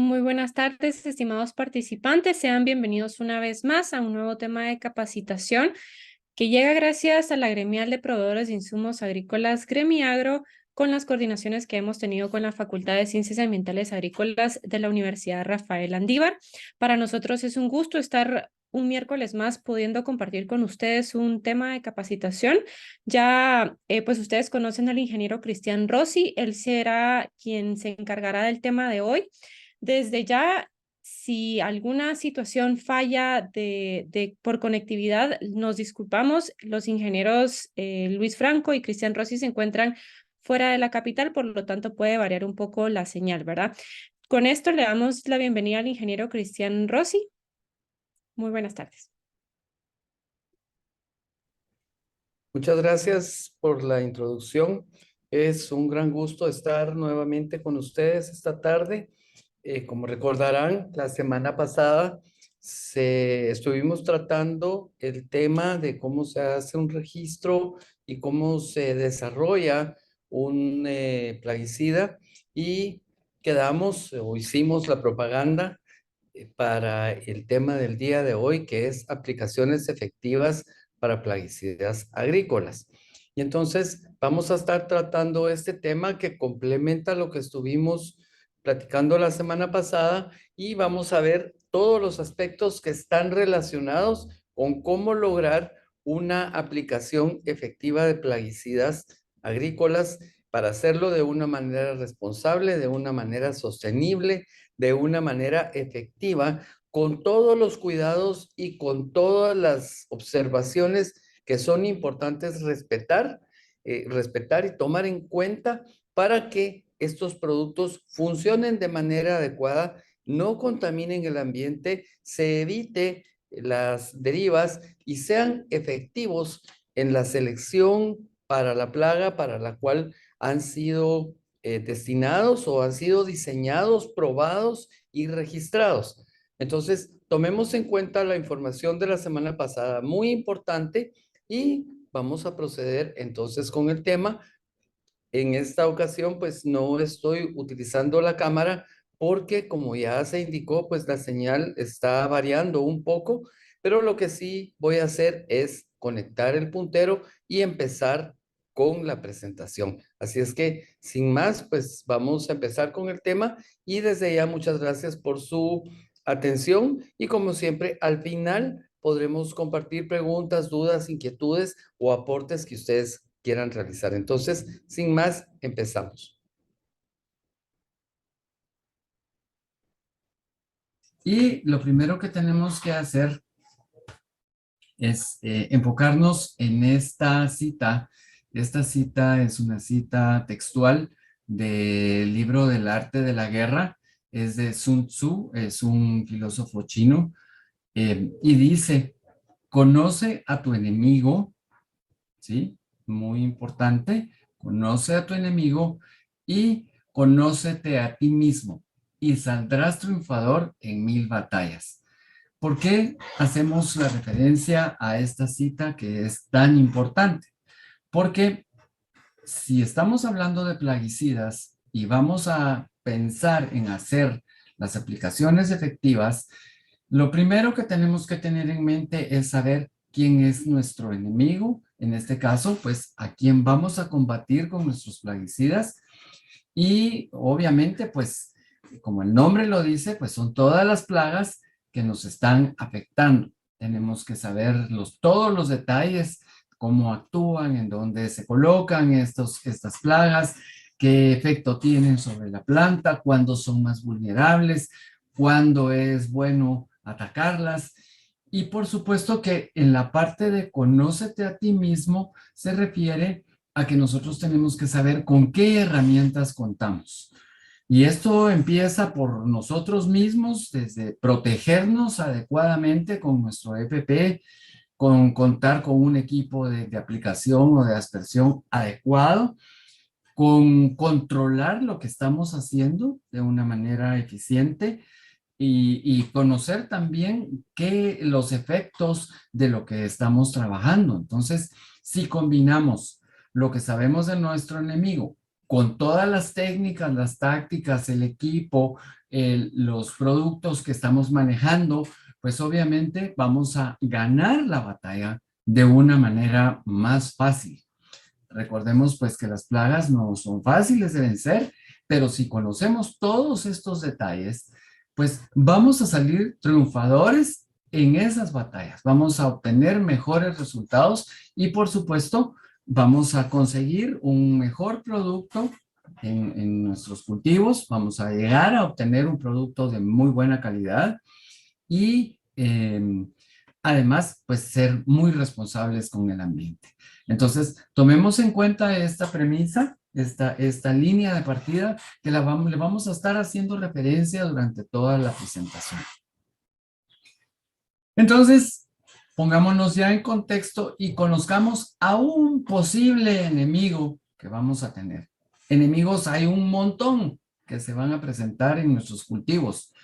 Muy buenas tardes, estimados participantes. Sean bienvenidos una vez más a un nuevo tema de capacitación que llega gracias a la Gremial de Proveedores de Insumos Agrícolas Gremiagro con las coordinaciones que hemos tenido con la Facultad de Ciencias Ambientales Agrícolas de la Universidad Rafael Andívar. Para nosotros es un gusto estar un miércoles más pudiendo compartir con ustedes un tema de capacitación. Ya, pues ustedes conocen al ingeniero Cristian Rossi. Él será quien se encargará del tema de hoy. Desde ya, si alguna situación falla por conectividad, nos disculpamos. Los ingenieros Luis Franco y Cristian Rossi se encuentran fuera de la capital, por lo tanto puede variar un poco la señal, ¿verdad? Con esto le damos la bienvenida al ingeniero Cristian Rossi. Muy buenas tardes. Muchas gracias por la introducción. Es un gran gusto estar nuevamente con ustedes esta tarde. Como recordarán, la semana pasada estuvimos tratando el tema de cómo se hace un registro y cómo se desarrolla un plaguicida y quedamos o hicimos la propaganda para el tema del día de hoy, que es aplicaciones efectivas para plaguicidas agrícolas. Y entonces vamos a estar tratando este tema que complementa lo que estuvimos platicando la semana pasada y vamos a ver todos los aspectos que están relacionados con cómo lograr una aplicación efectiva de plaguicidas agrícolas para hacerlo de una manera responsable, de una manera sostenible, de una manera efectiva, con todos los cuidados y con todas las observaciones que son importantes respetar y tomar en cuenta para que estos productos funcionen de manera adecuada, no contaminen el ambiente, se evite las derivas y sean efectivos en la selección para la plaga para la cual han sido destinados o han sido diseñados, probados y registrados. Entonces, tomemos en cuenta la información de la semana pasada, muy importante, y vamos a proceder entonces con el tema. En esta ocasión, pues no estoy utilizando la cámara porque como ya se indicó, pues la señal está variando un poco, pero lo que sí voy a hacer es conectar el puntero y empezar con la presentación. Así es que, sin más, pues vamos a empezar con el tema y desde ya muchas gracias por su atención y como siempre, al final podremos compartir preguntas, dudas, inquietudes o aportes que ustedes quieran realizar. Entonces, sin más, empezamos. Y lo primero que tenemos que hacer es enfocarnos en esta cita. Esta cita es una cita textual del libro del arte de la guerra. Es de Sun Tzu, es un filósofo chino, y dice, conoce a tu enemigo, ¿sí? Muy importante, conoce a tu enemigo y conócete a ti mismo y saldrás triunfador en 1000 batallas. ¿Por qué hacemos la referencia a esta cita que es tan importante? Porque si estamos hablando de plaguicidas y vamos a pensar en hacer las aplicaciones efectivas, lo primero que tenemos que tener en mente es saber quién es nuestro enemigo, en este caso, pues a quién vamos a combatir con nuestros plaguicidas y obviamente, pues como el nombre lo dice, pues son todas las plagas que nos están afectando. Tenemos que saber todos los detalles, cómo actúan, en dónde se colocan estas plagas, qué efecto tienen sobre la planta, cuándo son más vulnerables, cuándo es bueno atacarlas. Y por supuesto que en la parte de conócete a ti mismo se refiere a que nosotros tenemos que saber con qué herramientas contamos. Y esto empieza por nosotros mismos, desde protegernos adecuadamente con nuestro EPP, con contar con un equipo de aplicación o de aspersión adecuado, con controlar lo que estamos haciendo de una manera eficiente y conocer también los efectos de lo que estamos trabajando. Entonces, si combinamos lo que sabemos de nuestro enemigo con todas las técnicas, las tácticas, el equipo, los productos que estamos manejando, pues obviamente vamos a ganar la batalla de una manera más fácil. Recordemos pues que las plagas no son fáciles de vencer, pero si conocemos todos estos detalles, pues vamos a salir triunfadores en esas batallas, vamos a obtener mejores resultados y por supuesto vamos a conseguir un mejor producto en nuestros cultivos, vamos a llegar a obtener un producto de muy buena calidad y además, pues ser muy responsables con el ambiente. Entonces, tomemos en cuenta esta premisa, esta línea de partida que le vamos a estar haciendo referencia durante toda la presentación. Entonces, pongámonos ya en contexto y conozcamos a un posible enemigo que vamos a tener. Enemigos hay un montón que se van a presentar en nuestros cultivos,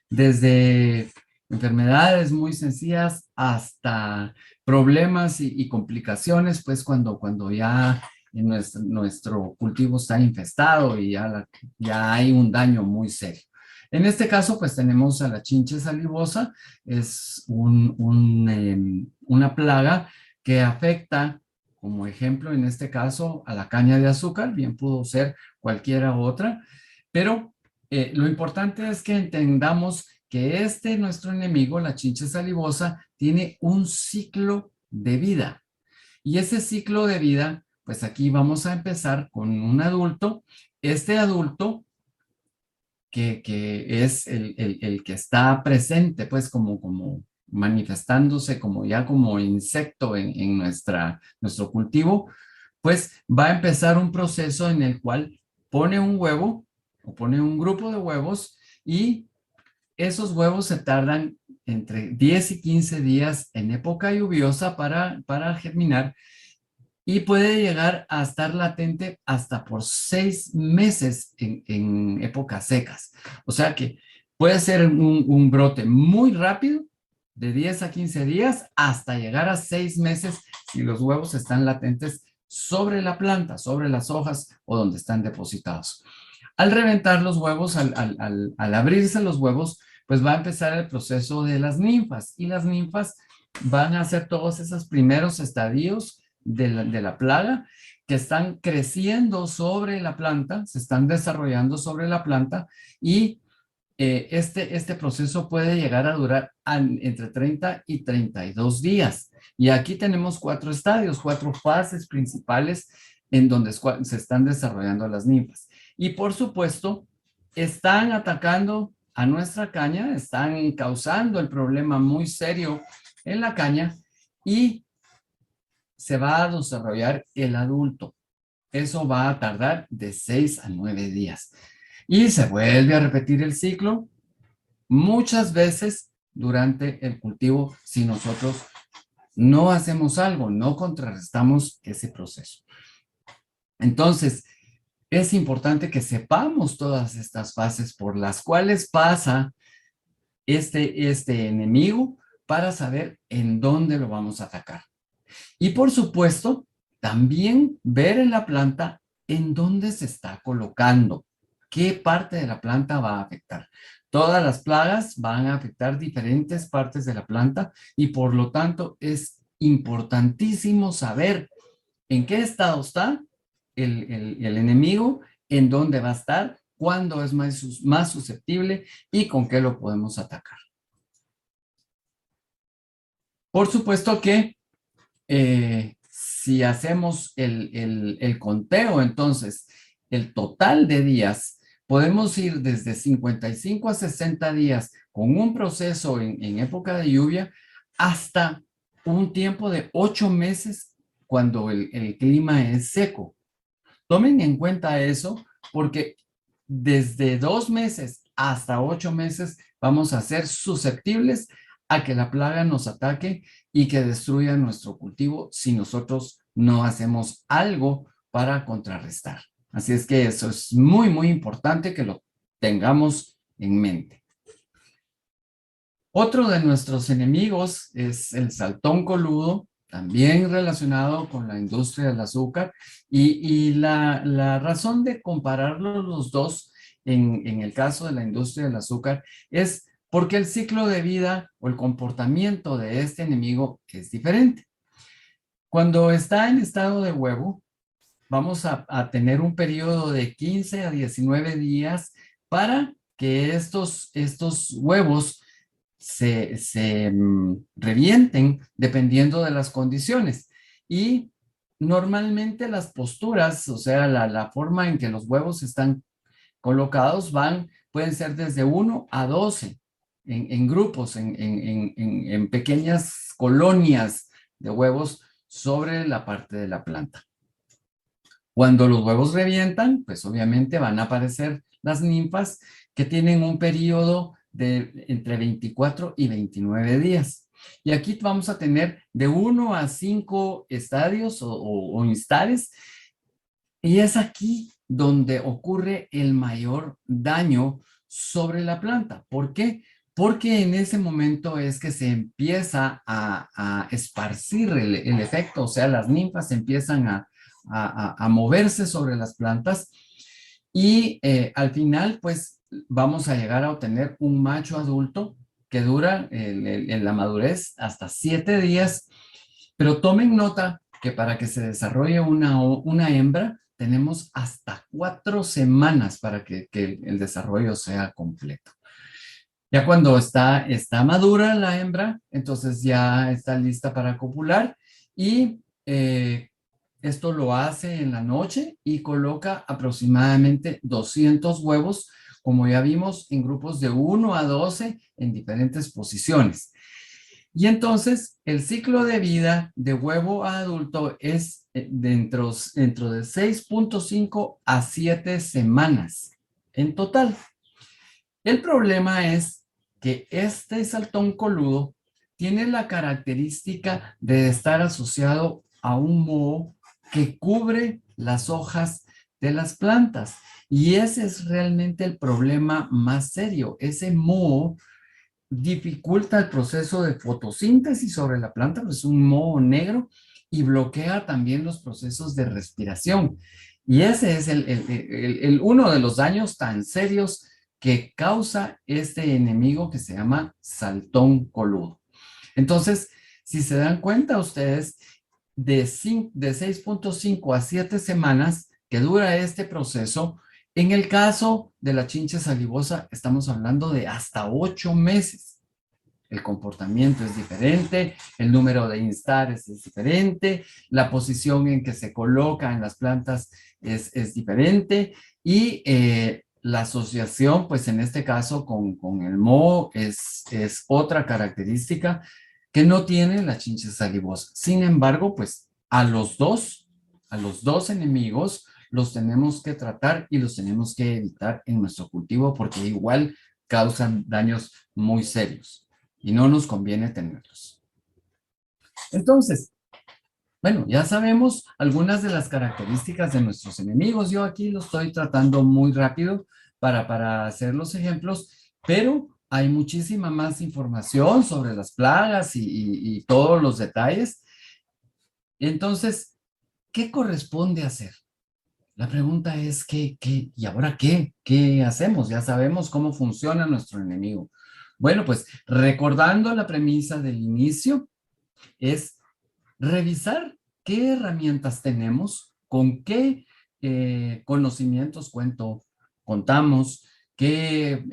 desde enfermedades muy sencillas hasta problemas y complicaciones, pues cuando ya en nuestro cultivo está infestado y ya hay un daño muy serio. En este caso, pues tenemos a la chinche salivosa, es una plaga que afecta, como ejemplo, en este caso, a la caña de azúcar, bien pudo ser cualquiera otra, pero lo importante es que entendamos que nuestro enemigo, la chinche salivosa, tiene un ciclo de vida. Y ese ciclo de vida, pues aquí vamos a empezar con un adulto. Este adulto que es el que está presente, pues como manifestándose como insecto en nuestro cultivo, pues va a empezar un proceso en el cual pone un huevo o pone un grupo de huevos y esos huevos se tardan entre 10 y 15 días en época lluviosa para germinar y puede llegar a estar latente hasta por 6 meses en épocas secas. O sea que puede ser un brote muy rápido, de 10 a 15 días, hasta llegar a 6 meses si los huevos están latentes sobre la planta, sobre las hojas o donde están depositados. Al reventar los huevos, al abrirse los huevos, pues va a empezar el proceso de las ninfas y las ninfas van a hacer todos esos primeros estadios de la plaga que están creciendo sobre la planta, se están desarrollando sobre la planta y este proceso puede llegar a durar entre 30 y 32 días. Y aquí tenemos 4 estadios, 4 fases principales en donde se están desarrollando las ninfas. Y por supuesto, están atacando a nuestra caña, están causando el problema muy serio en la caña y se va a desarrollar el adulto. Eso va a tardar de 6 a 9 días. Y se vuelve a repetir el ciclo muchas veces durante el cultivo si nosotros no hacemos algo, no contrarrestamos ese proceso. Entonces, es importante que sepamos todas estas fases por las cuales pasa este enemigo para saber en dónde lo vamos a atacar. Y por supuesto, también ver en la planta en dónde se está colocando, qué parte de la planta va a afectar. Todas las plagas van a afectar diferentes partes de la planta y por lo tanto es importantísimo saber en qué estado está el enemigo, en dónde va a estar, cuándo es más susceptible y con qué lo podemos atacar. Por supuesto que si hacemos el conteo, entonces, el total de días, podemos ir desde 55 a 60 días con un proceso en época de lluvia hasta un tiempo de 8 meses cuando el clima es seco. Tomen en cuenta eso porque desde 2 meses hasta 8 meses vamos a ser susceptibles a que la plaga nos ataque y que destruya nuestro cultivo si nosotros no hacemos algo para contrarrestar. Así es que eso es muy, muy importante que lo tengamos en mente. Otro de nuestros enemigos es el saltón coludo, también relacionado con la industria del azúcar, y la razón de compararlos los dos en el caso de la industria del azúcar es porque el ciclo de vida o el comportamiento de este enemigo es diferente. Cuando está en estado de huevo, vamos a tener un periodo de 15 a 19 días para que estos huevos se revienten dependiendo de las condiciones. Y normalmente las posturas, o sea, la forma en que los huevos están colocados pueden ser desde 1 a 12 en grupos, en pequeñas colonias de huevos sobre la parte de la planta. Cuando los huevos revientan, pues obviamente van a aparecer las ninfas que tienen un periodo de entre 24 y 29 días. Y aquí vamos a tener de 1 a 5 estadios o instares, y es aquí donde ocurre el mayor daño sobre la planta. ¿Por qué? Porque en ese momento es que se empieza a esparcir el efecto, o sea, las ninfas empiezan a moverse sobre las plantas y al final, pues, vamos a llegar a obtener un macho adulto que dura en la madurez hasta 7 días, pero tomen nota que para que se desarrolle una hembra, tenemos hasta 4 semanas para que el desarrollo sea completo. Ya cuando está madura la hembra, entonces ya está lista para copular y esto lo hace en la noche y coloca aproximadamente 200 huevos, como ya vimos, en grupos de 1 a 12 en diferentes posiciones. Y entonces el ciclo de vida de huevo a adulto es dentro de 6.5 a 7 semanas en total. El problema es que este saltón coludo tiene la característica de estar asociado a un moho que cubre las hojas de las plantas. Y ese es realmente el problema más serio. Ese moho dificulta el proceso de fotosíntesis sobre la planta, pues es un moho negro, y bloquea también los procesos de respiración. Y ese es uno de los daños tan serios que causa este enemigo que se llama saltón coludo. Entonces, si se dan cuenta ustedes, de 6.5 a 7 semanas que dura este proceso, en el caso de la chinche salivosa estamos hablando de hasta 8 meses. El comportamiento es diferente, el número de instares es diferente, la posición en que se coloca en las plantas es diferente, y la asociación, pues en este caso con el moho es otra característica que no tiene la chinche salivosa. Sin embargo, pues a los dos enemigos los tenemos que tratar y los tenemos que evitar en nuestro cultivo porque igual causan daños muy serios y no nos conviene tenerlos. Entonces, bueno, ya sabemos algunas de las características de nuestros enemigos. Yo aquí lo estoy tratando muy rápido para hacer los ejemplos, pero hay muchísima más información sobre las plagas y todos los detalles. Entonces, ¿qué corresponde hacer? La pregunta es, ¿y ahora qué? ¿Qué hacemos? Ya sabemos cómo funciona nuestro enemigo. Bueno, pues recordando la premisa del inicio, es revisar qué herramientas tenemos, con qué conocimientos contamos, qué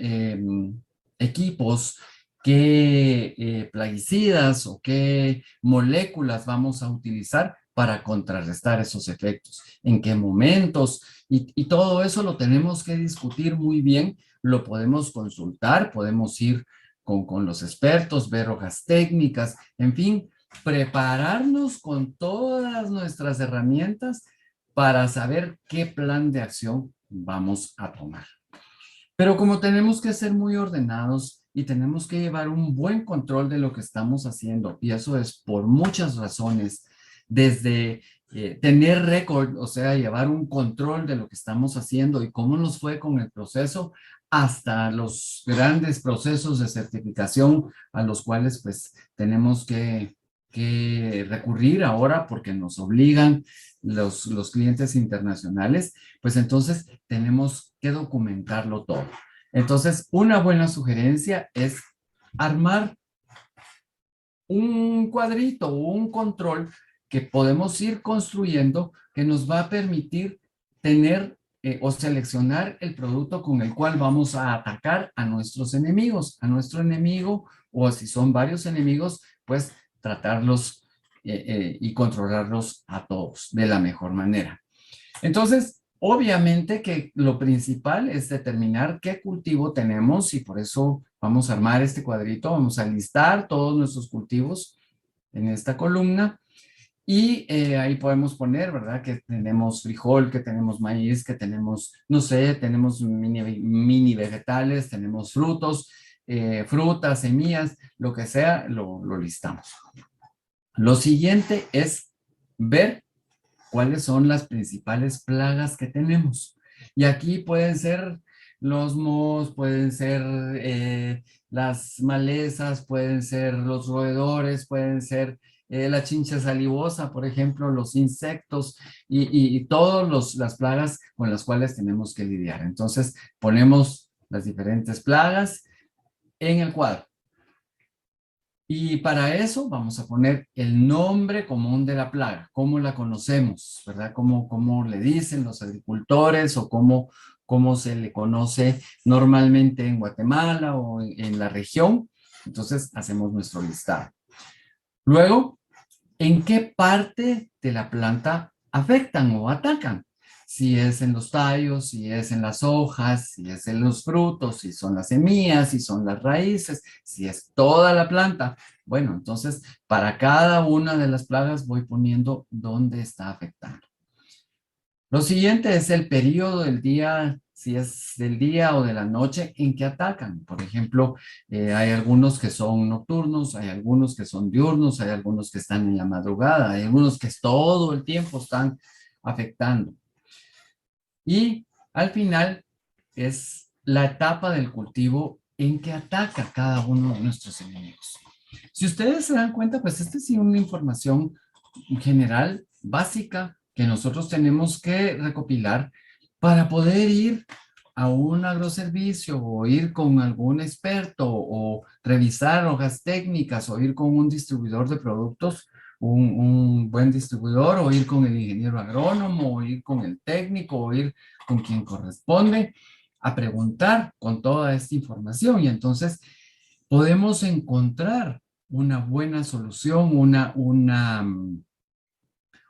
equipos, qué plaguicidas o qué moléculas vamos a utilizar para contrarrestar esos efectos, en qué momentos, y todo eso lo tenemos que discutir muy bien, lo podemos consultar, podemos ir con los expertos, ver hojas técnicas, en fin, prepararnos con todas nuestras herramientas para saber qué plan de acción vamos a tomar. Pero como tenemos que ser muy ordenados y tenemos que llevar un buen control de lo que estamos haciendo, y eso es por muchas razones, desde tener récord, o sea, llevar un control de lo que estamos haciendo y cómo nos fue con el proceso, hasta los grandes procesos de certificación a los cuales pues tenemos que que recurrir ahora porque nos obligan los clientes internacionales, pues entonces tenemos que documentarlo todo. Entonces, una buena sugerencia es armar un cuadrito o un control que podemos ir construyendo que nos va a permitir tener o seleccionar el producto con el cual vamos a atacar a nuestros enemigos, a nuestro enemigo, o si son varios enemigos, pues tratarlos y controlarlos a todos de la mejor manera. Entonces, obviamente que lo principal es determinar qué cultivo tenemos y por eso vamos a armar este cuadrito, vamos a listar todos nuestros cultivos en esta columna y ahí podemos poner, ¿verdad? Que tenemos frijol, que tenemos maíz, que tenemos, no sé, tenemos mini vegetales, tenemos frutos, frutas, semillas, lo que sea, lo listamos. Lo siguiente es ver cuáles son las principales plagas que tenemos. Y aquí pueden ser los mohos, pueden ser las malezas, pueden ser los roedores, pueden ser la chincha salivosa, por ejemplo, los insectos y todas las plagas con las cuales tenemos que lidiar. Entonces, ponemos las diferentes plagas en el cuadro. Y para eso vamos a poner el nombre común de la plaga, cómo la conocemos, ¿verdad? Cómo le dicen los agricultores o cómo se le conoce normalmente en Guatemala o en la región. Entonces hacemos nuestro listado. Luego, ¿en qué parte de la planta afectan o atacan? Si es en los tallos, si es en las hojas, si es en los frutos, si son las semillas, si son las raíces, si es toda la planta. Bueno, entonces para cada una de las plagas voy poniendo dónde está afectando. Lo siguiente es el periodo del día, si es del día o de la noche en que atacan. Por ejemplo, hay algunos que son nocturnos, hay algunos que son diurnos, hay algunos que están en la madrugada, hay algunos que todo el tiempo están afectando. Y al final es la etapa del cultivo en que ataca cada uno de nuestros enemigos. Si ustedes se dan cuenta, pues esta es una información general, básica, que nosotros tenemos que recopilar para poder ir a un agroservicio o ir con algún experto o revisar hojas técnicas o ir con un distribuidor de productos, un buen distribuidor o ir con el ingeniero agrónomo o ir con el técnico o ir con quien corresponde a preguntar con toda esta información y entonces podemos encontrar una buena solución,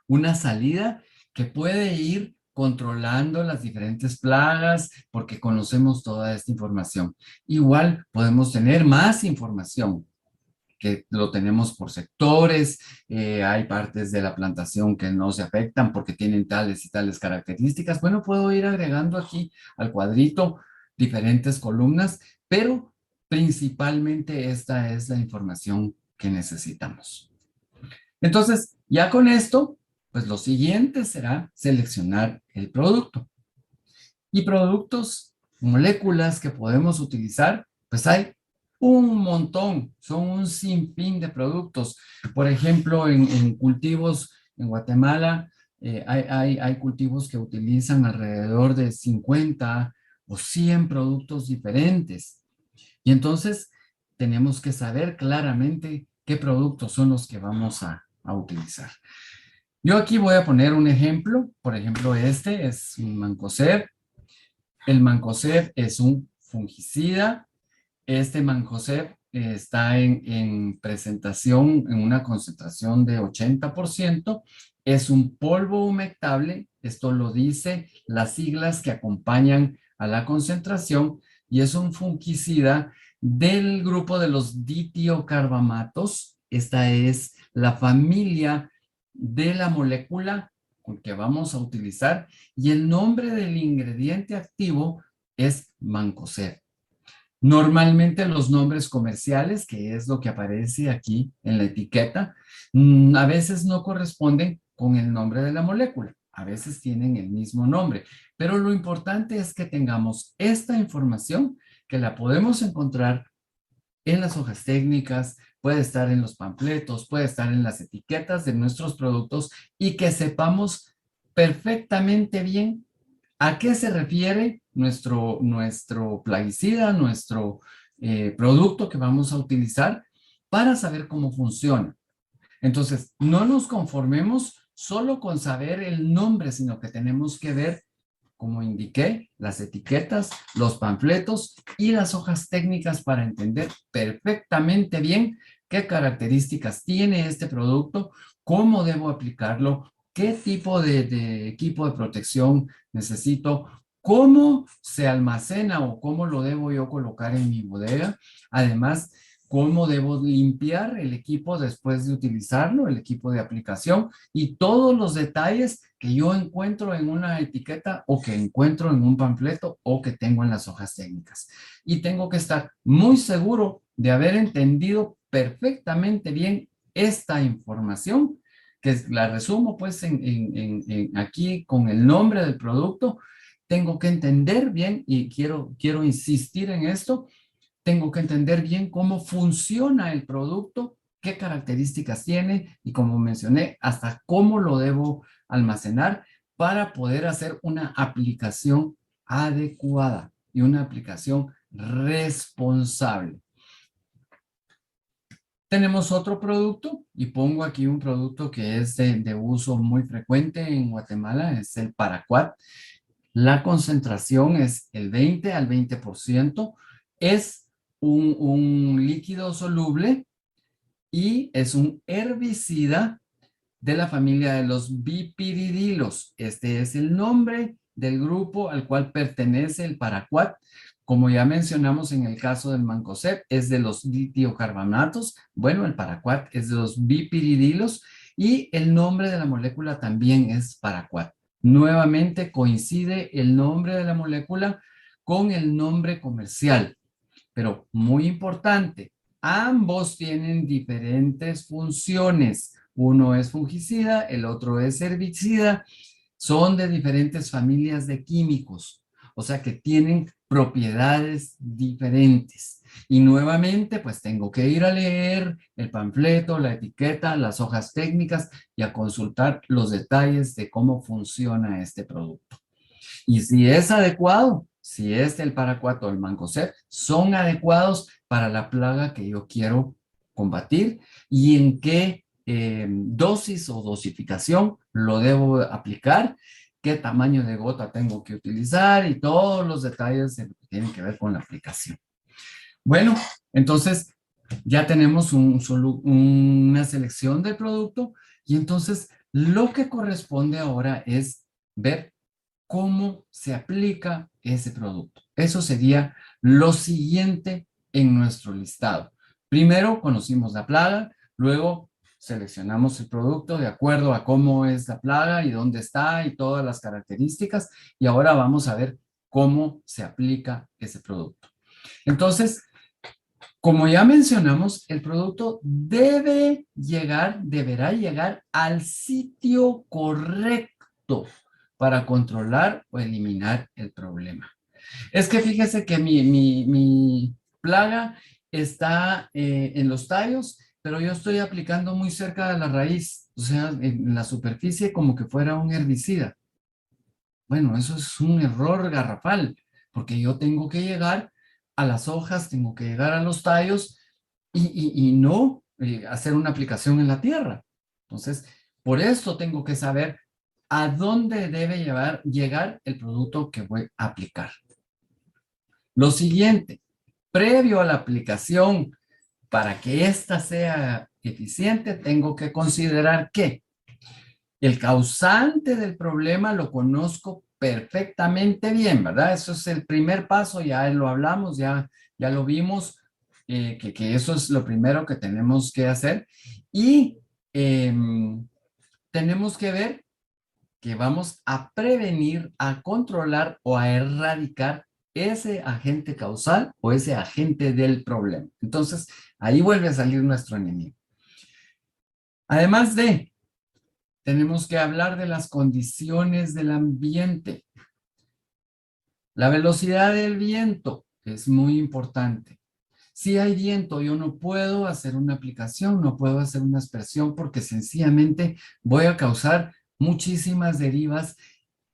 una salida que puede ir controlando las diferentes plagas porque conocemos toda esta información. Igual podemos tener más información que lo tenemos por sectores, hay partes de la plantación que no se afectan porque tienen tales y tales características. Bueno, puedo ir agregando aquí al cuadrito diferentes columnas, pero principalmente esta es la información que necesitamos. Entonces, ya con esto, pues lo siguiente será seleccionar el producto. Y productos, moléculas que podemos utilizar, pues hay un montón, son un sinfín de productos. Por ejemplo, en cultivos en Guatemala, hay cultivos que utilizan alrededor de 50 o 100 productos diferentes. Y entonces tenemos que saber claramente qué productos son los que vamos a utilizar. Yo aquí voy a poner un ejemplo. Por ejemplo, este es un mancozeb. El mancozeb es un fungicida. Este mancozeb está en presentación en una concentración de 80%. Es un polvo humectable. Esto lo dice las siglas que acompañan a la concentración y es un fungicida del grupo de los ditiocarbamatos. Esta es la familia de la molécula que vamos a utilizar y el nombre del ingrediente activo es mancozeb. Normalmente los nombres comerciales, que es lo que aparece aquí en la etiqueta, a veces no corresponden con el nombre de la molécula. A veces tienen el mismo nombre, pero lo importante es que tengamos esta información que la podemos encontrar en las hojas técnicas, puede estar en los panfletos, puede estar en las etiquetas de nuestros productos y que sepamos perfectamente bien a qué se refiere nuestro plaguicida, nuestro producto que vamos a utilizar para saber cómo funciona. Entonces, no nos conformemos solo con saber el nombre, sino que tenemos que ver, como indiqué, las etiquetas, los panfletos y las hojas técnicas para entender perfectamente bien qué características tiene este producto, cómo debo aplicarlo, qué tipo de equipo de protección necesito, cómo se almacena o cómo lo debo yo colocar en mi bodega. Además, cómo debo limpiar el equipo después de utilizarlo, el equipo de aplicación y todos los detalles que yo encuentro en una etiqueta o que encuentro en un panfleto o que tengo en las hojas técnicas. Y tengo que estar muy seguro de haber entendido perfectamente bien esta información, que la resumo pues aquí con el nombre del producto. Tengo que entender bien y quiero insistir en esto. Tengo que entender bien cómo funciona el producto, qué características tiene y, como mencioné, hasta cómo lo debo almacenar para poder hacer una aplicación adecuada y una aplicación responsable. Tenemos otro producto y pongo aquí un producto que es de uso muy frecuente en Guatemala, es el Paraquat. La concentración es el 20 al 20%. Es un líquido soluble y es un herbicida de la familia de los bipiridilos. Este es el nombre del grupo al cual pertenece el Paraquat. Como ya mencionamos en el caso del Mancozeb, es de los ditiocarbonatos. Bueno, el Paraquat es de los bipiridilos y el nombre de la molécula también es Paraquat. Nuevamente coincide el nombre de la molécula con el nombre comercial, pero muy importante, ambos tienen diferentes funciones. Uno es fungicida, el otro es herbicida, son de diferentes familias de químicos, o sea que tienen propiedades diferentes. Y nuevamente, pues tengo que ir a leer el panfleto, la etiqueta, las hojas técnicas y a consultar los detalles de cómo funciona este producto. Y si es adecuado, si es el Paraquat o el Mancozeb, son adecuados para la plaga que yo quiero combatir y en qué dosis o dosificación lo debo aplicar, qué tamaño de gota tengo que utilizar y todos los detalles que tienen que ver con la aplicación. Bueno, entonces ya tenemos una selección del producto y entonces lo que corresponde ahora es ver cómo se aplica ese producto. Eso sería lo siguiente en nuestro listado. Primero conocimos la plaga, luego seleccionamos el producto de acuerdo a cómo es la plaga y dónde está y todas las características, y ahora vamos a ver cómo se aplica ese producto. Entonces, como ya mencionamos, el producto deberá llegar al sitio correcto para controlar o eliminar el problema. Es que fíjese que mi plaga está en los tallos, pero yo estoy aplicando muy cerca de la raíz, o sea, en la superficie como que fuera un herbicida. Bueno, eso es un error garrafal, porque yo tengo que llegar a las hojas, tengo que llegar a los tallos y no hacer una aplicación en la tierra. Entonces, por eso tengo que saber a dónde debe llegar el producto que voy a aplicar. Lo siguiente, previo a la aplicación, para que ésta sea eficiente, tengo que considerar que el causante del problema lo conozco perfectamente bien, ¿verdad? Eso es el primer paso, ya lo hablamos, ya lo vimos, que eso es lo primero que tenemos que hacer. Y tenemos que ver que vamos a prevenir, a controlar o a erradicar ese agente causal o ese agente del problema. Entonces, ahí vuelve a salir nuestro enemigo. Además tenemos que hablar de las condiciones del ambiente. La velocidad del viento es muy importante. Si hay viento, yo no puedo hacer una aplicación, no puedo hacer una aspersión porque sencillamente voy a causar muchísimas derivas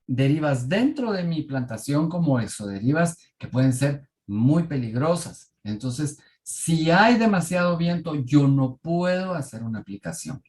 dentro de mi plantación como exoderivas que pueden ser muy peligrosas. Entonces, si hay demasiado viento, yo no puedo hacer una aplicación.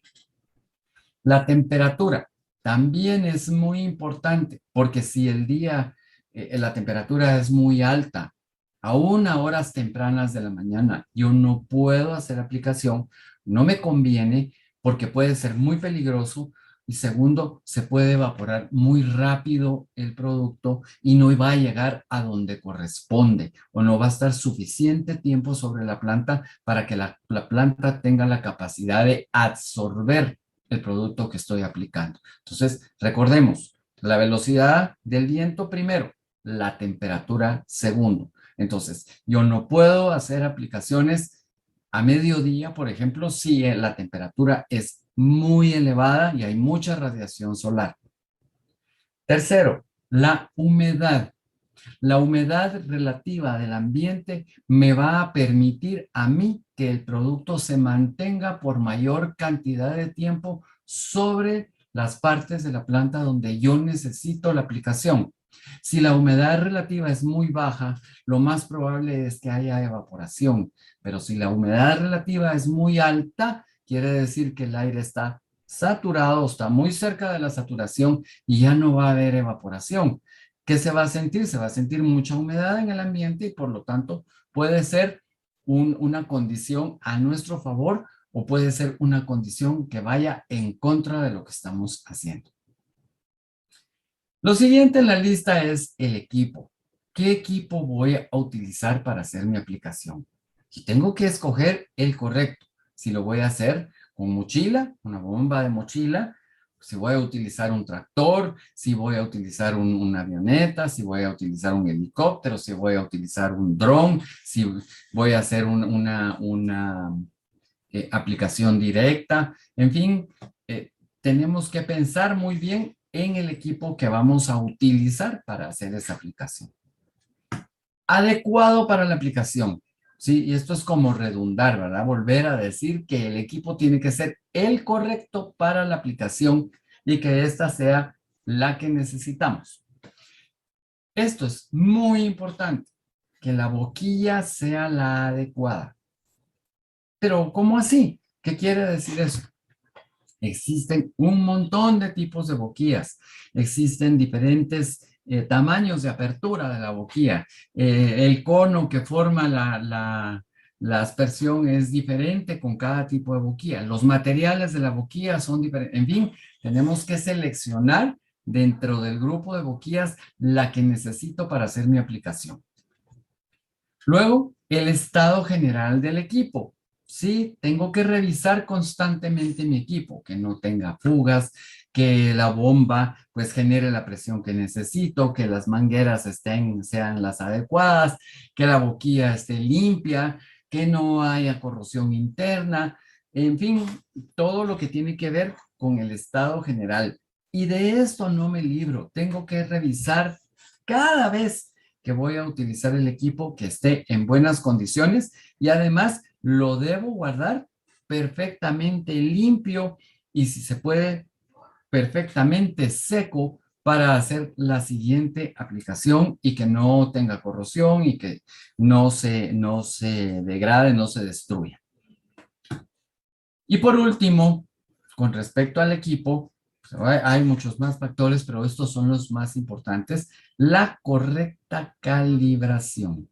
La temperatura también es muy importante porque si el día, la temperatura es muy alta, aún a horas tempranas de la mañana, yo no puedo hacer aplicación, no me conviene porque puede ser muy peligroso y segundo, se puede evaporar muy rápido el producto y no va a llegar a donde corresponde o no va a estar suficiente tiempo sobre la planta para que la planta tenga la capacidad de absorber el producto que estoy aplicando. Entonces, recordemos, la velocidad del viento primero, la temperatura segundo. Entonces, yo no puedo hacer aplicaciones a mediodía, por ejemplo, si la temperatura es muy elevada y hay mucha radiación solar. Tercero, la humedad. La humedad relativa del ambiente me va a permitir a mí que el producto se mantenga por mayor cantidad de tiempo sobre las partes de la planta donde yo necesito la aplicación. Si la humedad relativa es muy baja, lo más probable es que haya evaporación, pero si la humedad relativa es muy alta, quiere decir que el aire está saturado, está muy cerca de la saturación y ya no va a haber evaporación. ¿Qué se va a sentir? Se va a sentir mucha humedad en el ambiente y por lo tanto puede ser una condición a nuestro favor o puede ser una condición que vaya en contra de lo que estamos haciendo. Lo siguiente en la lista es el equipo. ¿Qué equipo voy a utilizar para hacer mi aplicación? Y tengo que escoger el correcto. Si lo voy a hacer con mochila, una bomba de mochila, si voy a utilizar un tractor, si voy a utilizar una avioneta, si voy a utilizar un helicóptero, si voy a utilizar un dron, si voy a hacer una aplicación directa. En fin, tenemos que pensar muy bien en el equipo que vamos a utilizar para hacer esa aplicación. Adecuado para la aplicación. Sí, y esto es como redundar, ¿verdad? Volver a decir que el equipo tiene que ser el correcto para la aplicación y que esta sea la que necesitamos. Esto es muy importante, que la boquilla sea la adecuada. Pero, ¿cómo así? ¿Qué quiere decir eso? Existen un montón de tipos de boquillas. Existen diferentes tamaños de apertura de la boquilla. El cono que forma la aspersión es diferente con cada tipo de boquilla. Los materiales de la boquilla son diferentes. En fin, tenemos que seleccionar dentro del grupo de boquillas la que necesito para hacer mi aplicación. Luego, el estado general del equipo. Sí, tengo que revisar constantemente mi equipo, que no tenga fugas, que la bomba pues genere la presión que necesito, que las mangueras sean las adecuadas, que la boquilla esté limpia, que no haya corrosión interna, en fin, todo lo que tiene que ver con el estado general. Y de esto no me libro, tengo que revisar cada vez que voy a utilizar el equipo que esté en buenas condiciones y además lo debo guardar perfectamente limpio y si se puede perfectamente seco para hacer la siguiente aplicación y que no tenga corrosión y que no se degrade, no se destruya. Y por último, con respecto al equipo, hay muchos más factores, pero estos son los más importantes. La correcta calibración.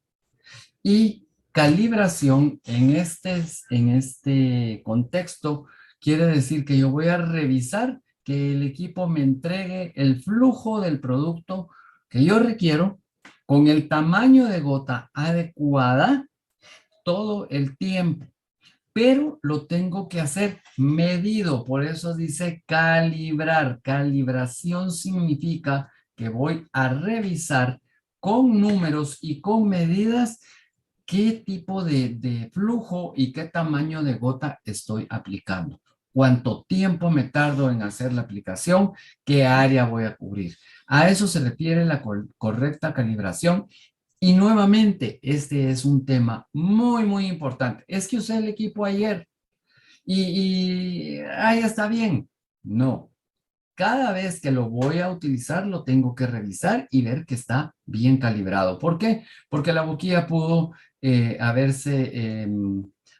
Y calibración en este contexto quiere decir que yo voy a revisar que el equipo me entregue el flujo del producto que yo requiero con el tamaño de gota adecuada todo el tiempo. Pero lo tengo que hacer medido, por eso dice calibrar. Calibración significa que voy a revisar con números y con medidas qué tipo de flujo y qué tamaño de gota estoy aplicando. Cuánto tiempo me tardo en hacer la aplicación, qué área voy a cubrir. A eso se refiere la correcta calibración Y nuevamente, este es un tema muy, muy importante. Es que usé el equipo ayer y ahí está bien. No, cada vez que lo voy a utilizar, lo tengo que revisar y ver que está bien calibrado. ¿Por qué? Porque la boquilla pudo haberse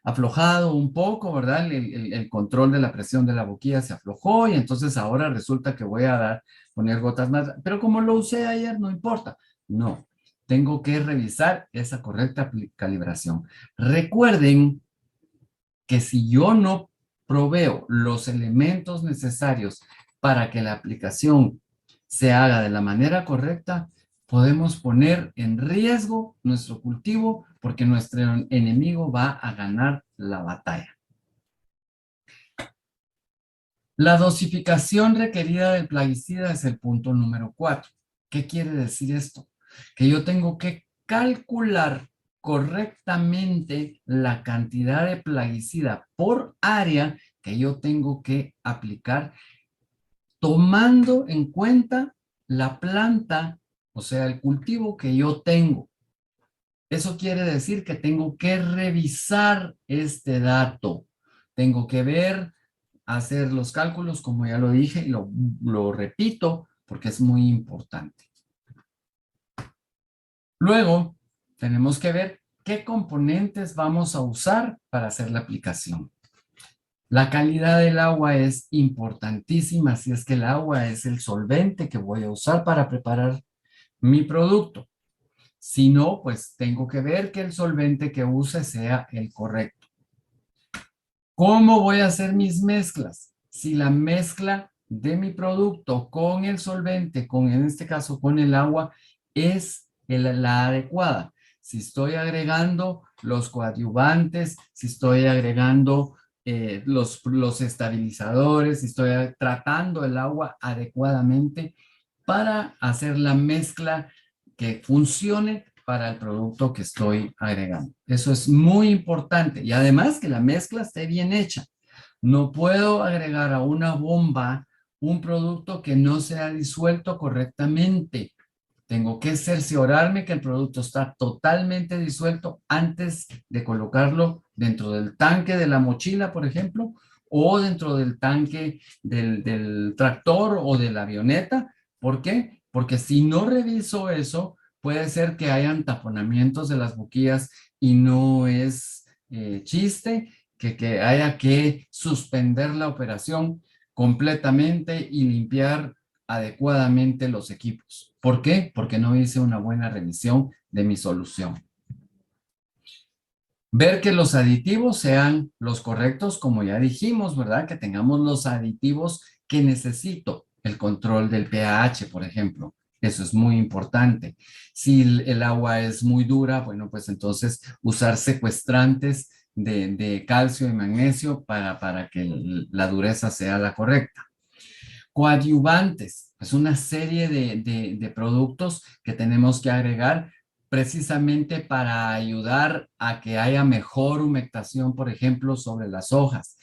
aflojado un poco, ¿verdad? El control de la presión de la boquilla se aflojó y entonces ahora resulta que voy a poner gotas más. Pero como lo usé ayer, no importa. No, tengo que revisar esa correcta calibración. Recuerden que si yo no proveo los elementos necesarios para que la aplicación se haga de la manera correcta, podemos poner en riesgo nuestro cultivo porque nuestro enemigo va a ganar la batalla. La dosificación requerida del plaguicida es el punto número 4. ¿Qué quiere decir esto? Que yo tengo que calcular correctamente la cantidad de plaguicida por área que yo tengo que aplicar, tomando en cuenta la planta, o sea, el cultivo que yo tengo. Eso quiere decir que tengo que revisar este dato. Tengo que ver, hacer los cálculos, como ya lo dije, y lo repito porque es muy importante. Luego, tenemos que ver qué componentes vamos a usar para hacer la aplicación. La calidad del agua es importantísima, si es que el agua es el solvente que voy a usar para preparar mi producto. Si no, pues tengo que ver que el solvente que use sea el correcto. ¿Cómo voy a hacer mis mezclas? Si la mezcla de mi producto con el solvente, en este caso con el agua, es la adecuada. Si estoy agregando los coadyuvantes, si estoy agregando los estabilizadores, si estoy tratando el agua adecuadamente para hacer la mezcla que funcione para el producto que estoy agregando. Eso es muy importante. Y además que la mezcla esté bien hecha. No puedo agregar a una bomba un producto que no sea disuelto correctamente. Tengo que cerciorarme que el producto está totalmente disuelto antes de colocarlo dentro del tanque de la mochila, por ejemplo, o dentro del tanque del tractor o de la avioneta. ¿Por qué? Porque si no reviso eso, puede ser que hayan taponamientos de las boquillas y no es chiste que haya que suspender la operación completamente y limpiar adecuadamente los equipos. ¿Por qué? Porque no hice una buena revisión de mi solución. Ver que los aditivos sean los correctos, como ya dijimos, ¿verdad? Que tengamos los aditivos que necesito. El control del pH, por ejemplo. Eso es muy importante. Si el agua es muy dura, bueno, pues entonces usar secuestrantes de calcio y magnesio para que la dureza sea la correcta. Coadyuvantes, es una serie de productos que tenemos que agregar precisamente para ayudar a que haya mejor humectación, por ejemplo, sobre las hojas,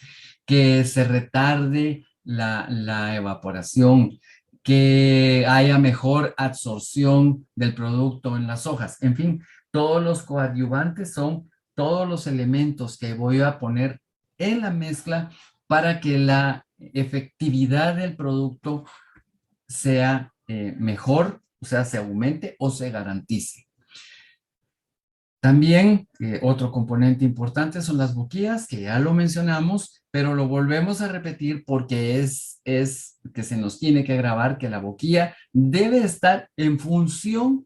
que se retarde la evaporación, que haya mejor absorción del producto en las hojas. En fin, todos los coadyuvantes son todos los elementos que voy a poner en la mezcla para que la efectividad del producto sea mejor, o sea, se aumente o se garantice. También otro componente importante son las boquillas, que ya lo mencionamos, pero lo volvemos a repetir porque es que se nos tiene que grabar que la boquilla debe estar en función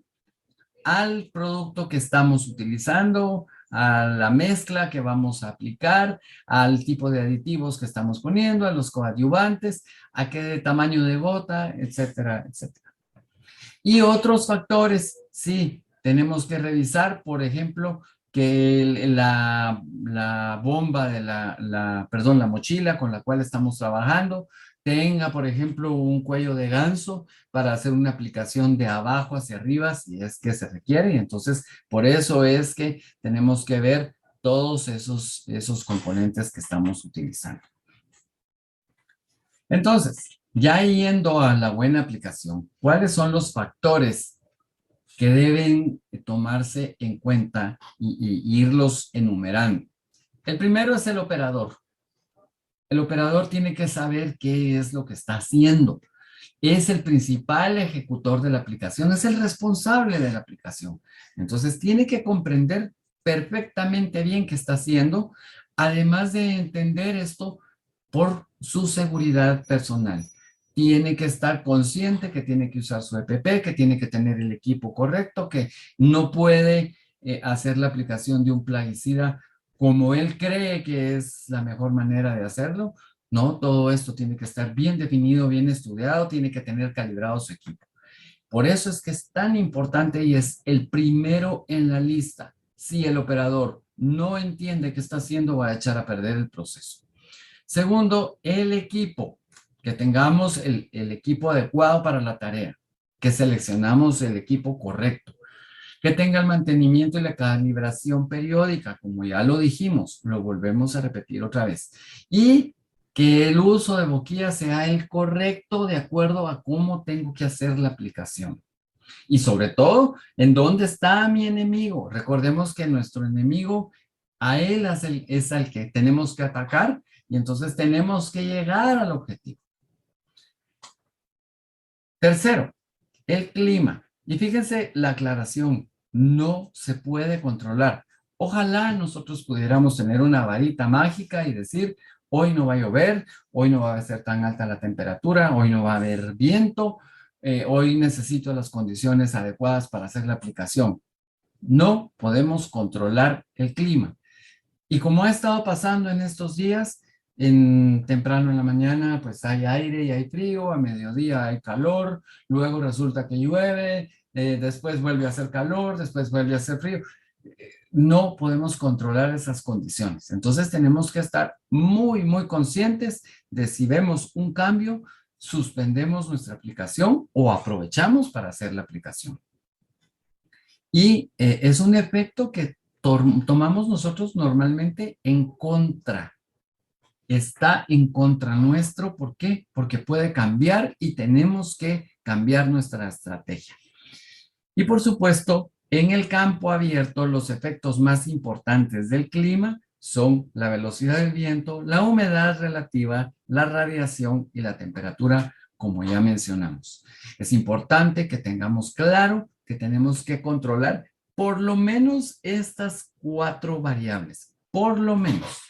al producto que estamos utilizando, a la mezcla que vamos a aplicar, al tipo de aditivos que estamos poniendo, a los coadyuvantes, a qué tamaño de gota, etcétera, etcétera. Y otros factores, sí, tenemos que revisar, por ejemplo, que la bomba de la mochila con la cual estamos trabajando tenga, por ejemplo, un cuello de ganso para hacer una aplicación de abajo hacia arriba si es que se requiere. Y entonces, por eso es que tenemos que ver todos esos componentes que estamos utilizando. Entonces, ya yendo a la buena aplicación, ¿cuáles son los factores que deben tomarse en cuenta y irlos enumerando. El primero es el operador. El operador tiene que saber qué es lo que está haciendo. Es el principal ejecutor de la aplicación, es el responsable de la aplicación. Entonces, tiene que comprender perfectamente bien qué está haciendo, además de entender esto por su seguridad personal. Tiene que estar consciente que tiene que usar su EPP, que tiene que tener el equipo correcto, que no puede hacer la aplicación de un plaguicida como él cree que es la mejor manera de hacerlo. No, todo esto tiene que estar bien definido, bien estudiado, tiene que tener calibrado su equipo. Por eso es que es tan importante y es el primero en la lista. Si el operador no entiende qué está haciendo, va a echar a perder el proceso. Segundo, el equipo. Que tengamos el equipo adecuado para la tarea. Que seleccionamos el equipo correcto. Que tenga el mantenimiento y la calibración periódica, como ya lo dijimos, lo volvemos a repetir otra vez. Y que el uso de boquilla sea el correcto de acuerdo a cómo tengo que hacer la aplicación. Y sobre todo, ¿en dónde está mi enemigo? Recordemos que nuestro enemigo, a él es al que tenemos que atacar y entonces tenemos que llegar al objetivo. Tercero, el clima. Y fíjense la aclaración, no se puede controlar. Ojalá nosotros pudiéramos tener una varita mágica y decir, hoy no va a llover, hoy no va a ser tan alta la temperatura, hoy no va a haber viento, hoy necesito las condiciones adecuadas para hacer la aplicación. No podemos controlar el clima. Y como ha estado pasando en estos días, temprano en la mañana pues hay aire y hay frío, a mediodía hay calor, luego resulta que llueve, después vuelve a hacer calor, después vuelve a hacer frío. No podemos controlar esas condiciones. Entonces tenemos que estar muy, muy conscientes de si vemos un cambio, suspendemos nuestra aplicación o aprovechamos para hacer la aplicación. Y es un efecto que tomamos nosotros normalmente en contra. Está en contra nuestro. ¿Por qué? Porque puede cambiar y tenemos que cambiar nuestra estrategia. Y por supuesto, en el campo abierto, los efectos más importantes del clima son la velocidad del viento, la humedad relativa, la radiación y la temperatura, como ya mencionamos. Es importante que tengamos claro que tenemos que controlar por lo menos estas 4 variables, por lo menos.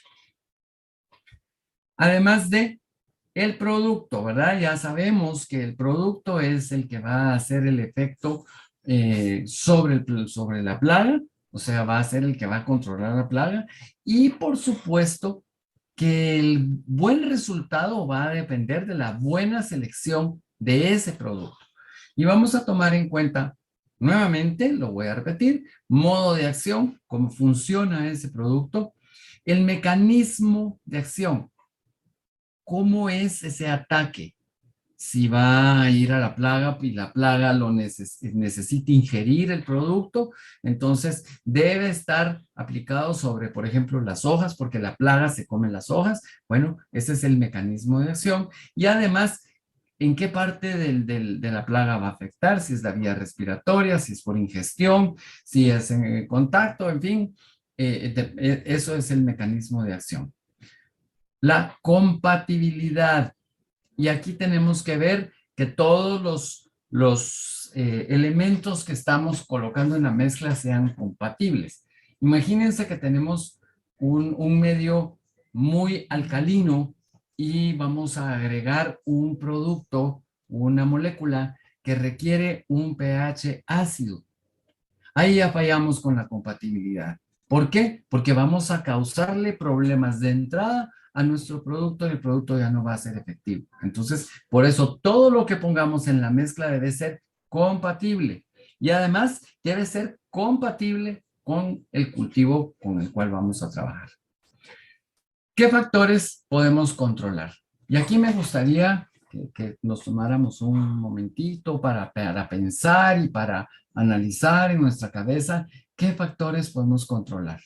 Además de el producto, ¿verdad? Ya sabemos que el producto es el que va a hacer el efecto sobre la plaga, o sea, va a ser el que va a controlar la plaga. Y por supuesto que el buen resultado va a depender de la buena selección de ese producto. Y vamos a tomar en cuenta, nuevamente, lo voy a repetir, modo de acción, cómo funciona ese producto, el mecanismo de acción. ¿Cómo es ese ataque? Si va a ir a la plaga y la plaga necesita ingerir el producto, entonces debe estar aplicado sobre, por ejemplo, las hojas, porque la plaga se come las hojas. Bueno, ese es el mecanismo de acción. Y además, ¿en qué parte de la plaga va a afectar? Si es la vía respiratoria, si es por ingestión, si es en contacto, en fin, eso es el mecanismo de acción. La compatibilidad. Y aquí tenemos que ver que todos los elementos que estamos colocando en la mezcla sean compatibles. Imagínense que tenemos un medio muy alcalino y vamos a agregar un producto, una molécula que requiere un pH ácido. Ahí ya fallamos con la compatibilidad. ¿Por qué? Porque vamos a causarle problemas de entrada a nuestro producto y el producto ya no va a ser efectivo. Entonces, por eso todo lo que pongamos en la mezcla debe ser compatible y además debe ser compatible con el cultivo con el cual vamos a trabajar. ¿Qué factores podemos controlar? Y aquí me gustaría que nos tomáramos un momentito para pensar y para analizar en nuestra cabeza qué factores podemos controlar.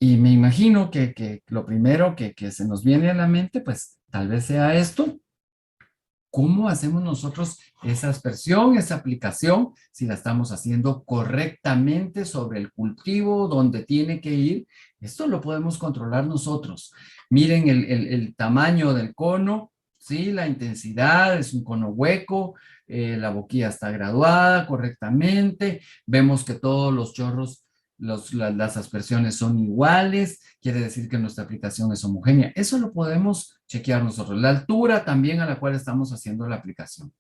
Y me imagino que lo primero que se nos viene a la mente, pues tal vez sea esto. ¿cómo hacemos nosotros esa aspersión, esa aplicación, si la estamos haciendo correctamente sobre el cultivo donde tiene que ir? Esto lo podemos controlar nosotros. Miren el tamaño del cono, ¿sí? La intensidad, es un cono hueco, la boquilla está graduada correctamente, vemos que todos los chorros, las aspersiones son iguales, quiere decir que nuestra aplicación es homogénea. Eso lo podemos chequear nosotros. La altura también a la cual estamos haciendo la aplicación.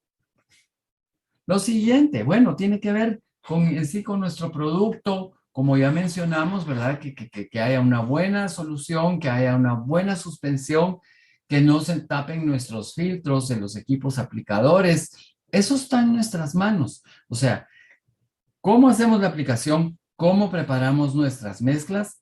Lo siguiente, bueno, tiene que ver en sí con nuestro producto, como ya mencionamos, ¿verdad? Que haya una buena solución, que haya una buena suspensión, que no se tapen nuestros filtros en los equipos aplicadores. Eso está en nuestras manos. O sea, ¿cómo hacemos la aplicación? ¿Cómo preparamos nuestras mezclas?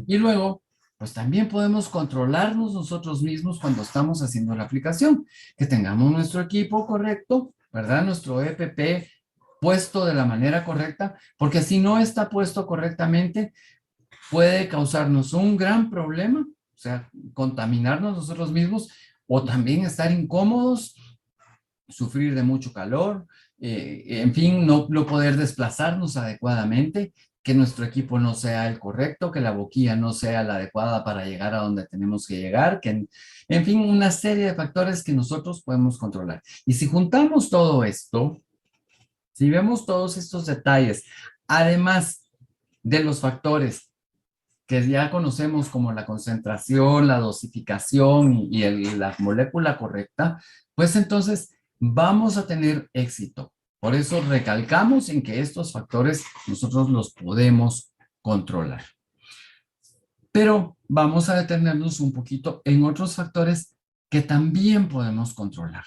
Y luego, pues también podemos controlarnos nosotros mismos cuando estamos haciendo la aplicación, que tengamos nuestro equipo correcto, ¿verdad? Nuestro EPP puesto de la manera correcta, porque si no está puesto correctamente, puede causarnos un gran problema, o sea, contaminarnos nosotros mismos o también estar incómodos, sufrir de mucho calor, en fin, no poder desplazarnos adecuadamente, que nuestro equipo no sea el correcto, que la boquilla no sea la adecuada para llegar a donde tenemos que llegar, que en fin, una serie de factores que nosotros podemos controlar. Y si juntamos todo esto, si vemos todos estos detalles, además de los factores que ya conocemos como la concentración, la dosificación la molécula correcta, pues entonces vamos a tener éxito. Por eso recalcamos en que estos factores nosotros los podemos controlar. Pero vamos a detenernos un poquito en otros factores que también podemos controlar.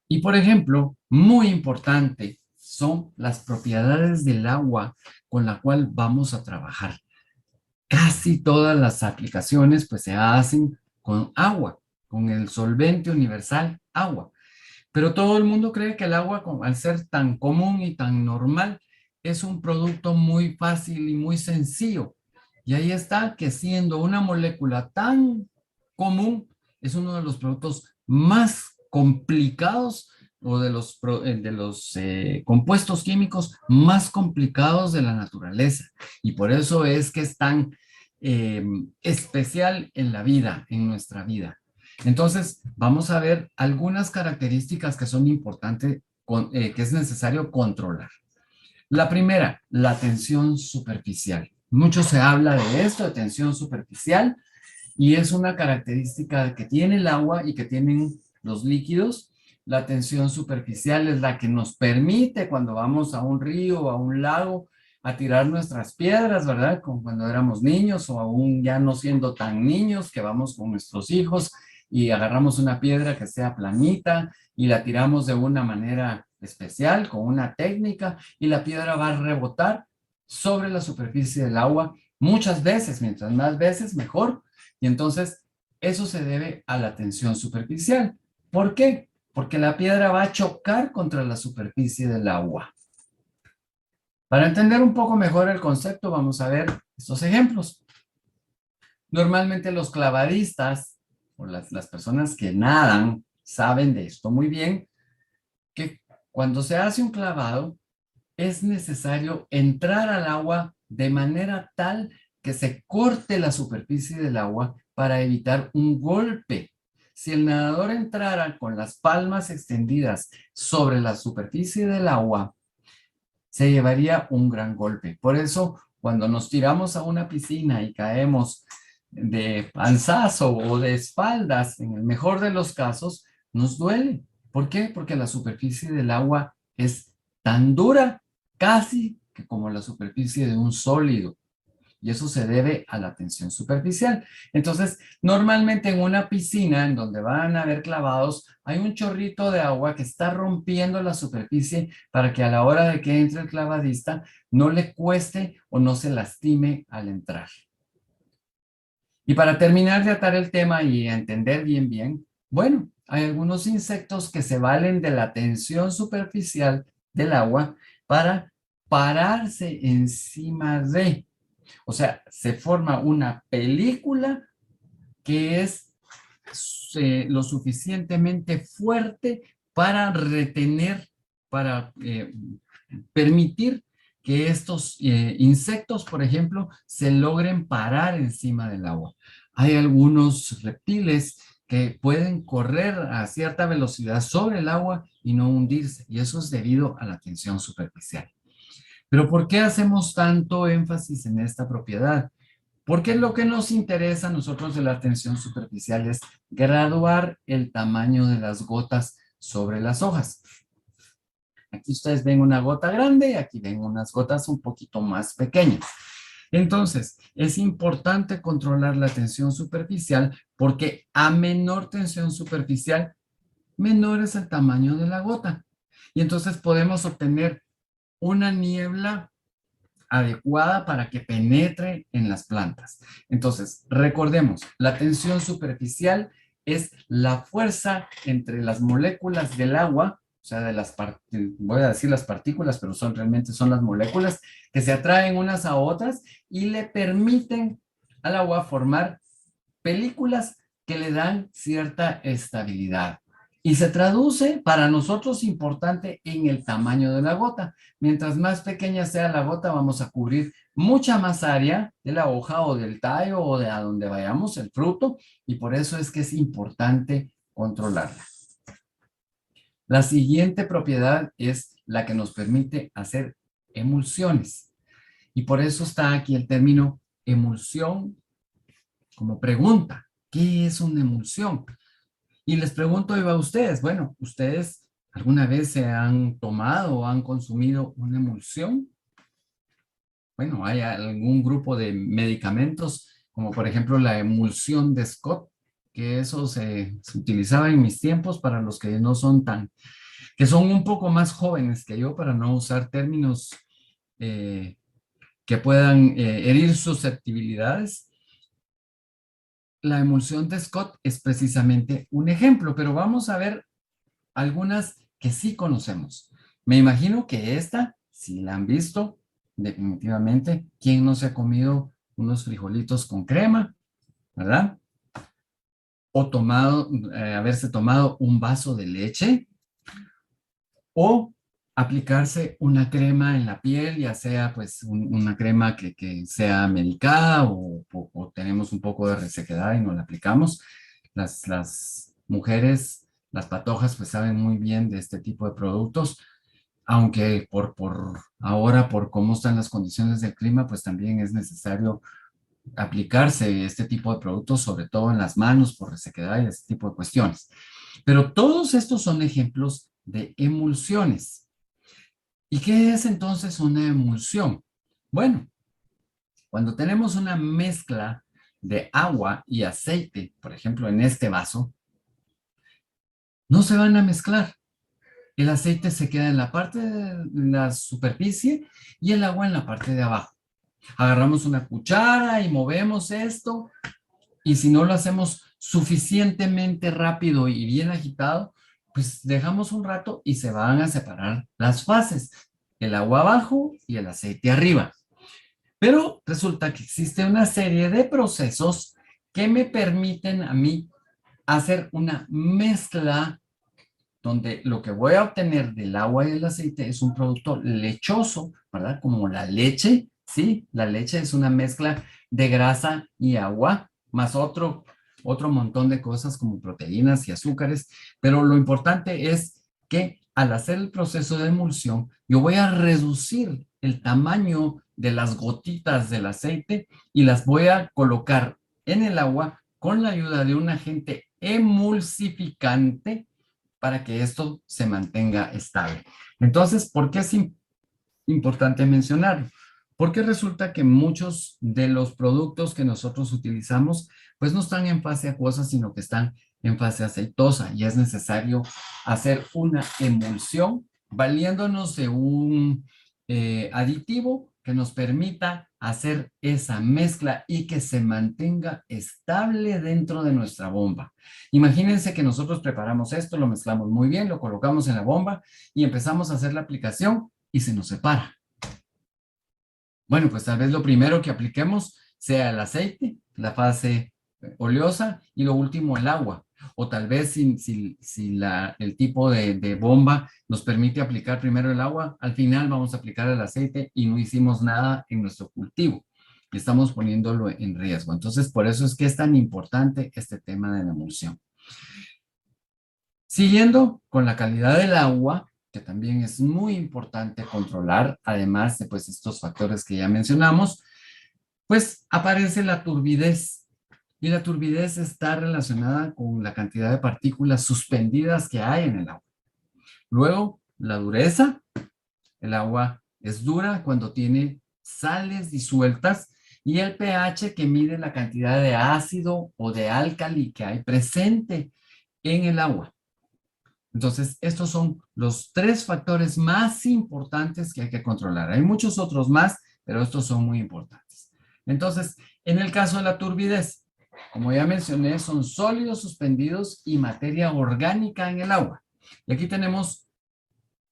Y por ejemplo, muy importante son las propiedades del agua con la cual vamos a trabajar. Casi todas las aplicaciones pues se hacen con agua, con el solvente universal agua. Pero todo el mundo cree que el agua, al ser tan común y tan normal, es un producto muy fácil y muy sencillo. Y ahí está que siendo una molécula tan común, es uno de los productos más complicados o de los compuestos químicos más complicados de la naturaleza. Y por eso es que es tan especial en la vida, en nuestra vida. Entonces, vamos a ver algunas características que son importantes, que es necesario controlar. La primera, la tensión superficial. Mucho se habla de esto, de tensión superficial, y es una característica que tiene el agua y que tienen los líquidos. La tensión superficial es la que nos permite cuando vamos a un río o a un lago a tirar nuestras piedras, ¿verdad? Como cuando éramos niños o aún ya no siendo tan niños, que vamos con nuestros hijos y agarramos una piedra que sea planita y la tiramos de una manera especial, con una técnica, y la piedra va a rebotar sobre la superficie del agua muchas veces, mientras más veces mejor, y entonces eso se debe a la tensión superficial. ¿Por qué? Porque la piedra va a chocar contra la superficie del agua. Para entender un poco mejor el concepto, vamos a ver estos ejemplos. Normalmente los clavadistas o las personas que nadan saben de esto muy bien, que cuando se hace un clavado es necesario entrar al agua de manera tal que se corte la superficie del agua para evitar un golpe. Si el nadador entrara con las palmas extendidas sobre la superficie del agua, se llevaría un gran golpe. Por eso, cuando nos tiramos a una piscina y caemos de panzazo o de espaldas, en el mejor de los casos, nos duele. ¿Por qué? Porque la superficie del agua es tan dura, casi que como la superficie de un sólido. Y eso se debe a la tensión superficial. Entonces, normalmente en una piscina en donde van a haber clavados, hay un chorrito de agua que está rompiendo la superficie para que a la hora de que entre el clavadista no le cueste o no se lastime al entrar. Y para terminar de atar el tema y entender bien, bueno, hay algunos insectos que se valen de la tensión superficial del agua para pararse encima de. O sea, se forma una película que es lo suficientemente fuerte para retener, para permitir que estos insectos, por ejemplo, se logren parar encima del agua. Hay algunos reptiles que pueden correr a cierta velocidad sobre el agua y no hundirse, y eso es debido a la tensión superficial. Pero ¿por qué hacemos tanto énfasis en esta propiedad? Porque lo que nos interesa a nosotros de la tensión superficial es graduar el tamaño de las gotas sobre las hojas. Aquí ustedes ven una gota grande y aquí ven unas gotas un poquito más pequeñas. Entonces, es importante controlar la tensión superficial porque a menor tensión superficial, menor es el tamaño de la gota. Y entonces podemos obtener una niebla adecuada para que penetre en las plantas. Entonces, recordemos, la tensión superficial es la fuerza entre las moléculas del agua, o sea, de las voy a decir las partículas, pero realmente son las moléculas que se atraen unas a otras y le permiten al agua formar películas que le dan cierta estabilidad. Y se traduce para nosotros importante en el tamaño de la gota. Mientras más pequeña sea la gota, vamos a cubrir mucha más área de la hoja o del tallo o de a donde vayamos, el fruto, y por eso es que es importante controlarla. La siguiente propiedad es la que nos permite hacer emulsiones. Y por eso está aquí el término emulsión como pregunta. ¿Qué es una emulsión? Y les pregunto a ustedes, bueno, ¿ustedes alguna vez se han tomado o han consumido una emulsión? Bueno, hay algún grupo de medicamentos, como por ejemplo la emulsión de Scott, que eso se utilizaba en mis tiempos para los que no son que son un poco más jóvenes que yo, para no usar términos que puedan herir susceptibilidades. La emulsión de Scott es precisamente un ejemplo, pero vamos a ver algunas que sí conocemos. Me imagino que esta, si la han visto, definitivamente, ¿quién no se ha comido unos frijolitos con crema, verdad? O haberse tomado un vaso de leche, o aplicarse una crema en la piel, ya sea pues una crema que sea medicada o tenemos un poco de resequedad y nos la aplicamos. Las mujeres, las patojas, pues saben muy bien de este tipo de productos, aunque por ahora, por cómo están las condiciones del clima, pues también es necesario aplicarse este tipo de productos, sobre todo en las manos por resequedad y ese tipo de cuestiones. Pero todos estos son ejemplos de emulsiones. ¿Y qué es entonces una emulsión? Bueno, cuando tenemos una mezcla de agua y aceite, por ejemplo, en este vaso, no se van a mezclar. El aceite se queda en la parte de la superficie y el agua en la parte de abajo. Agarramos una cuchara y movemos esto, y si no lo hacemos suficientemente rápido y bien agitado, pues dejamos un rato y se van a separar las fases, el agua abajo y el aceite arriba. Pero resulta que existe una serie de procesos que me permiten a mí hacer una mezcla donde lo que voy a obtener del agua y del aceite es un producto lechoso, ¿verdad? Como la leche, ¿sí? La leche es una mezcla de grasa y agua, más otro montón de cosas como proteínas y azúcares, pero lo importante es que al hacer el proceso de emulsión, yo voy a reducir el tamaño de las gotitas del aceite y las voy a colocar en el agua con la ayuda de un agente emulsificante para que esto se mantenga estable. Entonces, ¿por qué es importante mencionarlo? Porque resulta que muchos de los productos que nosotros utilizamos, pues no están en fase acuosa, sino que están en fase aceitosa, y es necesario hacer una emulsión valiéndonos de un aditivo que nos permita hacer esa mezcla y que se mantenga estable dentro de nuestra bomba. Imagínense que nosotros preparamos esto, lo mezclamos muy bien, lo colocamos en la bomba y empezamos a hacer la aplicación y se nos separa. Bueno, pues tal vez lo primero que apliquemos sea el aceite, la fase oleosa y lo último el agua. O tal vez si el tipo de bomba nos permite aplicar primero el agua, al final vamos a aplicar el aceite y no hicimos nada en nuestro cultivo. Y estamos poniéndolo en riesgo. Entonces, por eso es que es tan importante este tema de la emulsión. Siguiendo con la calidad del agua, que también es muy importante controlar, además de pues, estos factores que ya mencionamos, pues aparece la turbidez. Y la turbidez está relacionada con la cantidad de partículas suspendidas que hay en el agua. Luego, la dureza. El agua es dura cuando tiene sales disueltas y el pH que mide la cantidad de ácido o de álcali que hay presente en el agua. Entonces, estos son los 3 factores más importantes que hay que controlar. Hay muchos otros más, pero estos son muy importantes. Entonces, en el caso de la turbidez, como ya mencioné, son sólidos suspendidos y materia orgánica en el agua. Y aquí tenemos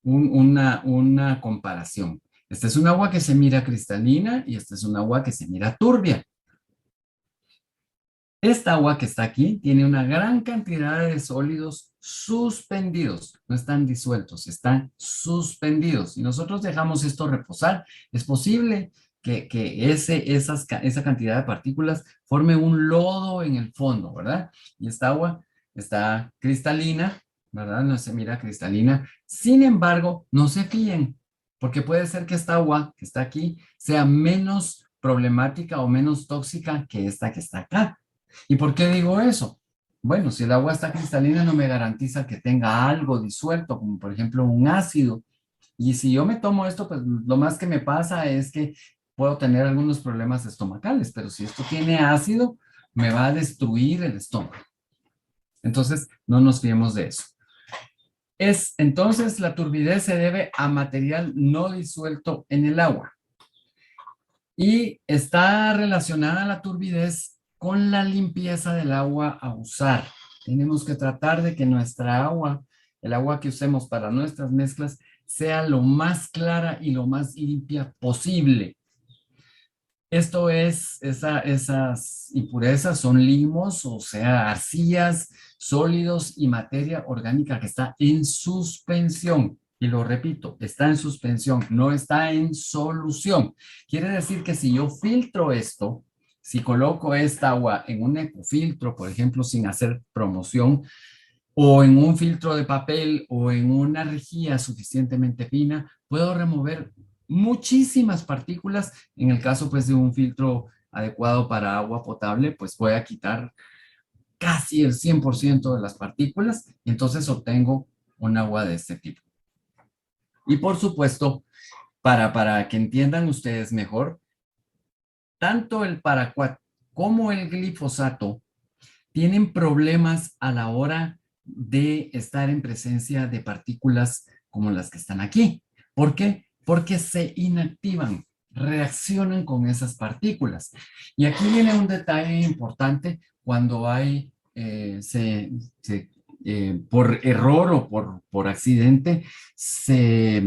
una comparación. Esta es un agua que se mira cristalina y esta es un agua que se mira turbia. Esta agua que está aquí tiene una gran cantidad de sólidos suspendidos. No están disueltos, están suspendidos. Si nosotros dejamos esto reposar, es posible que esa cantidad de partículas forme un lodo en el fondo, ¿verdad? Y esta agua está cristalina, ¿verdad? No se mira cristalina. Sin embargo, no se fíen, porque puede ser que esta agua que está aquí sea menos problemática o menos tóxica que esta que está acá. ¿Y por qué digo eso? Bueno, si el agua está cristalina no me garantiza que tenga algo disuelto, como por ejemplo un ácido. Y si yo me tomo esto, pues lo más que me pasa es que puedo tener algunos problemas estomacales, pero si esto tiene ácido, me va a destruir el estómago. Entonces, no nos fiemos de eso. Entonces, la turbidez se debe a material no disuelto en el agua. Y está relacionada la turbidez con la limpieza del agua a usar. Tenemos que tratar de que nuestra agua, el agua que usemos para nuestras mezclas, sea lo más clara y lo más limpia posible. Esto es, esas impurezas son limos, o sea, arcillas, sólidos y materia orgánica que está en suspensión. Y lo repito, está en suspensión, no está en solución. Quiere decir que si yo filtro esto, si coloco esta agua en un ecofiltro, por ejemplo, sin hacer promoción, o en un filtro de papel o en una rejilla suficientemente fina, puedo remover muchísimas partículas. En el caso pues de un filtro adecuado para agua potable, pues voy a quitar casi el 100% de las partículas y entonces obtengo un agua de este tipo. Y por supuesto, para que entiendan ustedes mejor, tanto el paraquat como el glifosato tienen problemas a la hora de estar en presencia de partículas como las que están aquí. ¿Por qué? Porque se inactivan, reaccionan con esas partículas. Y aquí viene un detalle importante cuando hay, por error o por accidente, se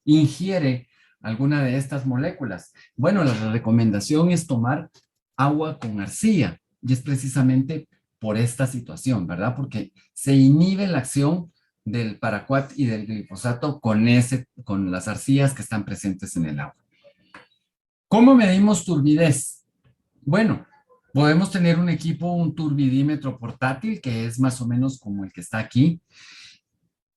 ingiere alguna de estas moléculas. Bueno, la recomendación es tomar agua con arcilla y es precisamente por esta situación, ¿verdad? Porque se inhibe la acción del paraquat y del glifosato con las arcillas que están presentes en el agua. ¿Cómo medimos turbidez? Bueno, podemos tener un equipo, un turbidímetro portátil, que es más o menos como el que está aquí.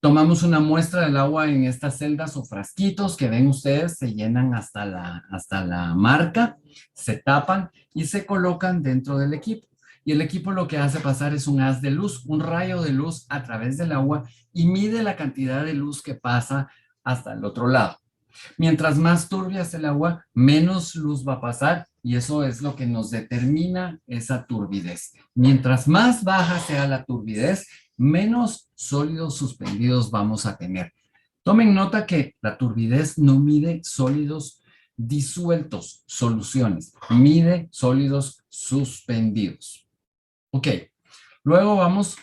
Tomamos una muestra del agua en estas celdas o frasquitos que ven ustedes, se llenan hasta la marca, se tapan y se colocan dentro del equipo. Y el equipo lo que hace pasar es un haz de luz, un rayo de luz a través del agua y mide la cantidad de luz que pasa hasta el otro lado. Mientras más turbia es el agua, menos luz va a pasar y eso es lo que nos determina esa turbidez. Mientras más baja sea la turbidez, menos sólidos suspendidos vamos a tener. Tomen nota que la turbidez no mide sólidos disueltos, soluciones, mide sólidos suspendidos. Ok, luego vamos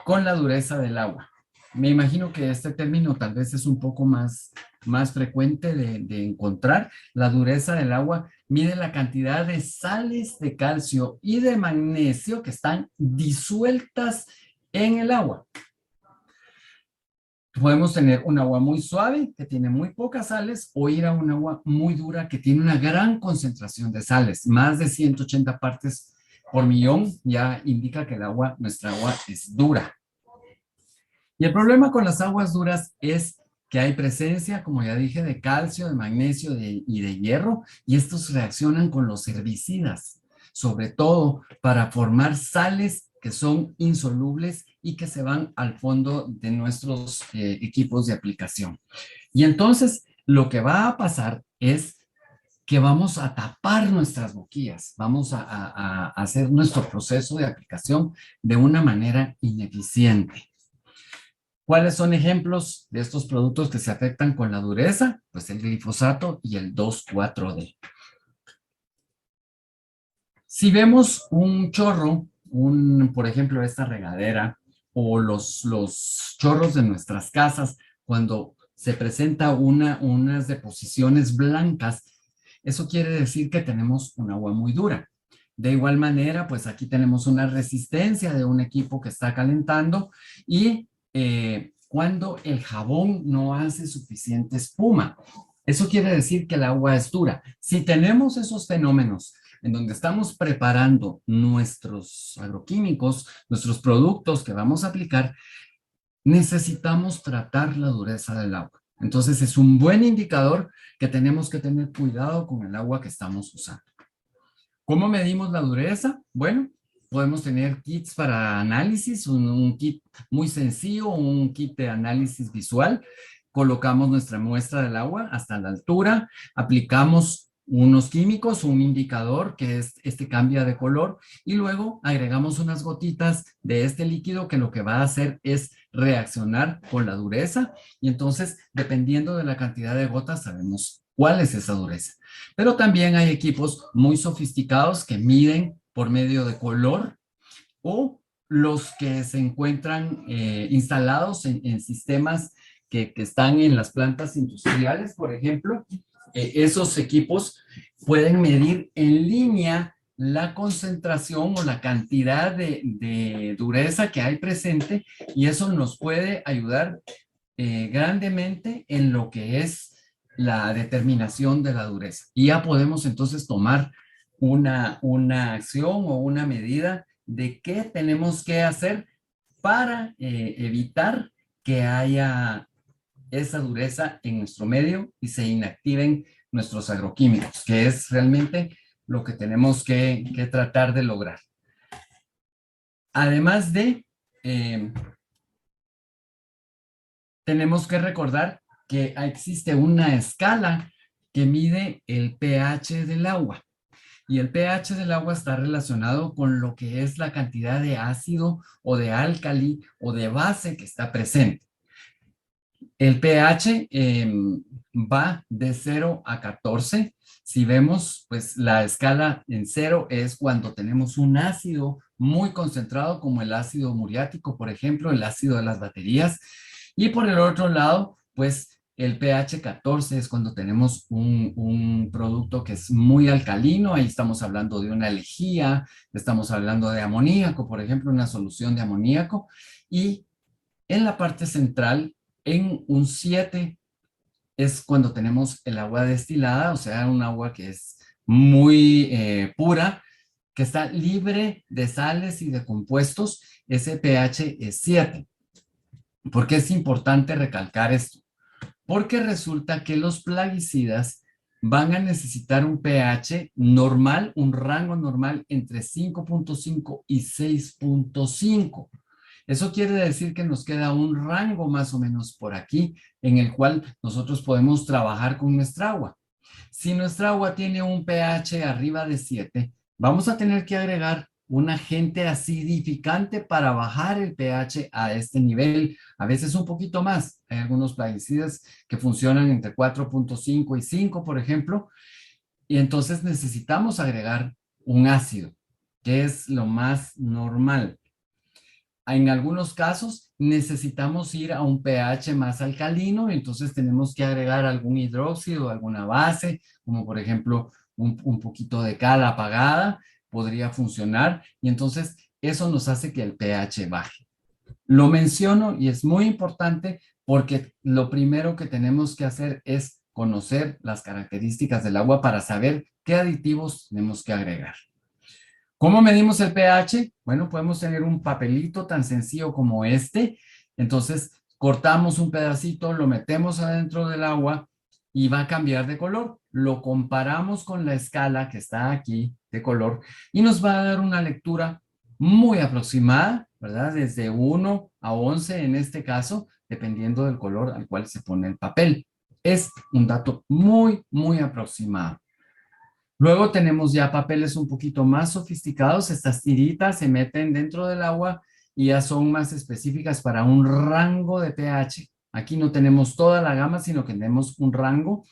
con la dureza del agua. Me imagino que este término tal vez es un poco más frecuente de encontrar. La dureza del agua mide la cantidad de sales de calcio y de magnesio que están disueltas en el agua. Podemos tener un agua muy suave que tiene muy pocas sales o ir a un agua muy dura que tiene una gran concentración de sales. Más de 180 partes por millón ya indica que nuestra agua es dura. Y el problema con las aguas duras es que hay presencia, como ya dije, de calcio, de magnesio y de hierro, y estos reaccionan con los herbicidas, sobre todo para formar sales que son insolubles y que se van al fondo de nuestros equipos de aplicación. Y entonces lo que va a pasar es que vamos a tapar nuestras boquillas, vamos a hacer nuestro proceso de aplicación de una manera ineficiente. ¿Cuáles son ejemplos de estos productos que se afectan con la dureza? Pues el glifosato y el 2,4-D. Si vemos un chorro, por ejemplo, esta regadera o los chorros de nuestras casas, cuando se presenta unas deposiciones blancas, eso quiere decir que tenemos un agua muy dura. De igual manera, pues aquí tenemos una resistencia de un equipo que está calentando y cuando el jabón no hace suficiente espuma. Eso quiere decir que el agua es dura. Si tenemos esos fenómenos en donde estamos preparando nuestros agroquímicos, nuestros productos que vamos a aplicar, necesitamos tratar la dureza del agua. Entonces es un buen indicador que tenemos que tener cuidado con el agua que estamos usando. ¿Cómo medimos la dureza? Bueno, podemos tener kits para análisis, un kit muy sencillo, un kit de análisis visual. Colocamos nuestra muestra del agua hasta la altura, aplicamos unos químicos, un indicador que es cambia de color y luego agregamos unas gotitas de este líquido que lo que va a hacer es reaccionar con la dureza y entonces dependiendo de la cantidad de gotas sabemos cuál es esa dureza. Pero también hay equipos muy sofisticados que miden por medio de color o los que se encuentran instalados en sistemas que están en las plantas industriales, por ejemplo. Esos equipos pueden medir en línea la concentración o la cantidad de dureza que hay presente y eso nos puede ayudar grandemente en lo que es la determinación de la dureza. Y ya podemos entonces tomar una acción o una medida de qué tenemos que hacer para evitar que haya esa dureza en nuestro medio y se inactiven nuestros agroquímicos, que es realmente lo que tenemos que tratar de lograr. Además de, tenemos que recordar que existe una escala que mide el pH del agua. Y el pH del agua está relacionado con lo que es la cantidad de ácido o de álcali o de base que está presente. El pH va de 0 a 14. Si vemos, pues la escala en 0 es cuando tenemos un ácido muy concentrado, como el ácido muriático, por ejemplo, el ácido de las baterías. Y por el otro lado, pues el pH 14 es cuando tenemos un producto que es muy alcalino. Ahí estamos hablando de una lejía, estamos hablando de amoníaco, por ejemplo, una solución de amoníaco. Y en la parte central, en un 7 es cuando tenemos el agua destilada, o sea, un agua que es muy pura, que está libre de sales y de compuestos. Ese pH es 7. ¿Por qué es importante recalcar esto? Porque resulta que los plaguicidas van a necesitar un pH normal, un rango normal entre 5.5 y 6.5. Eso quiere decir que nos queda un rango más o menos por aquí en el cual nosotros podemos trabajar con nuestra agua. Si nuestra agua tiene un pH arriba de 7, vamos a tener que agregar un agente acidificante para bajar el pH a este nivel, a veces un poquito más. Hay algunos plaguicidas que funcionan entre 4.5 y 5, por ejemplo, y entonces necesitamos agregar un ácido, que es lo más normal. En algunos casos necesitamos ir a un pH más alcalino, entonces tenemos que agregar algún hidróxido, alguna base, como por ejemplo un poquito de cal apagada, podría funcionar, y entonces eso nos hace que el pH baje. Lo menciono y es muy importante porque lo primero que tenemos que hacer es conocer las características del agua para saber qué aditivos tenemos que agregar. ¿Cómo medimos el pH? Bueno, podemos tener un papelito tan sencillo como este. Entonces, cortamos un pedacito, lo metemos adentro del agua y va a cambiar de color. Lo comparamos con la escala que está aquí de color y nos va a dar una lectura muy aproximada, ¿verdad? Desde 1 a 11 en este caso, dependiendo del color al cual se pone el papel. Es un dato muy, muy aproximado. Luego tenemos ya papeles un poquito más sofisticados. Estas tiritas se meten dentro del agua y ya son más específicas para un rango de pH. Aquí no tenemos toda la gama, sino que tenemos un rango.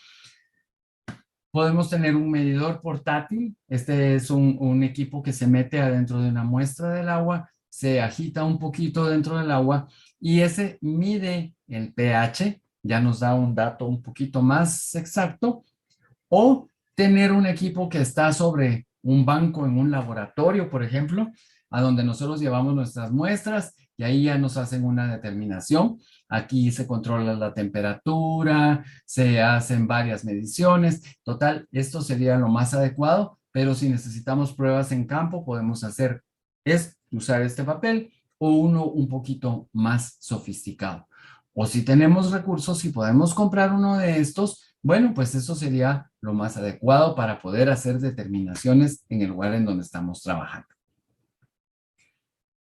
Podemos tener un medidor portátil. Este es un equipo que se mete adentro de una muestra del agua, se agita un poquito dentro del agua y ese mide el pH, ya nos da un dato un poquito más exacto. O tener un equipo que está sobre un banco en un laboratorio, por ejemplo, a donde nosotros llevamos nuestras muestras y ahí ya nos hacen una determinación. Aquí se controla la temperatura, se hacen varias mediciones. Total, esto sería lo más adecuado, pero si necesitamos pruebas en campo, podemos usar este papel o uno un poquito más sofisticado. O si tenemos recursos y podemos comprar uno de estos, bueno, pues eso sería lo más adecuado para poder hacer determinaciones en el lugar en donde estamos trabajando.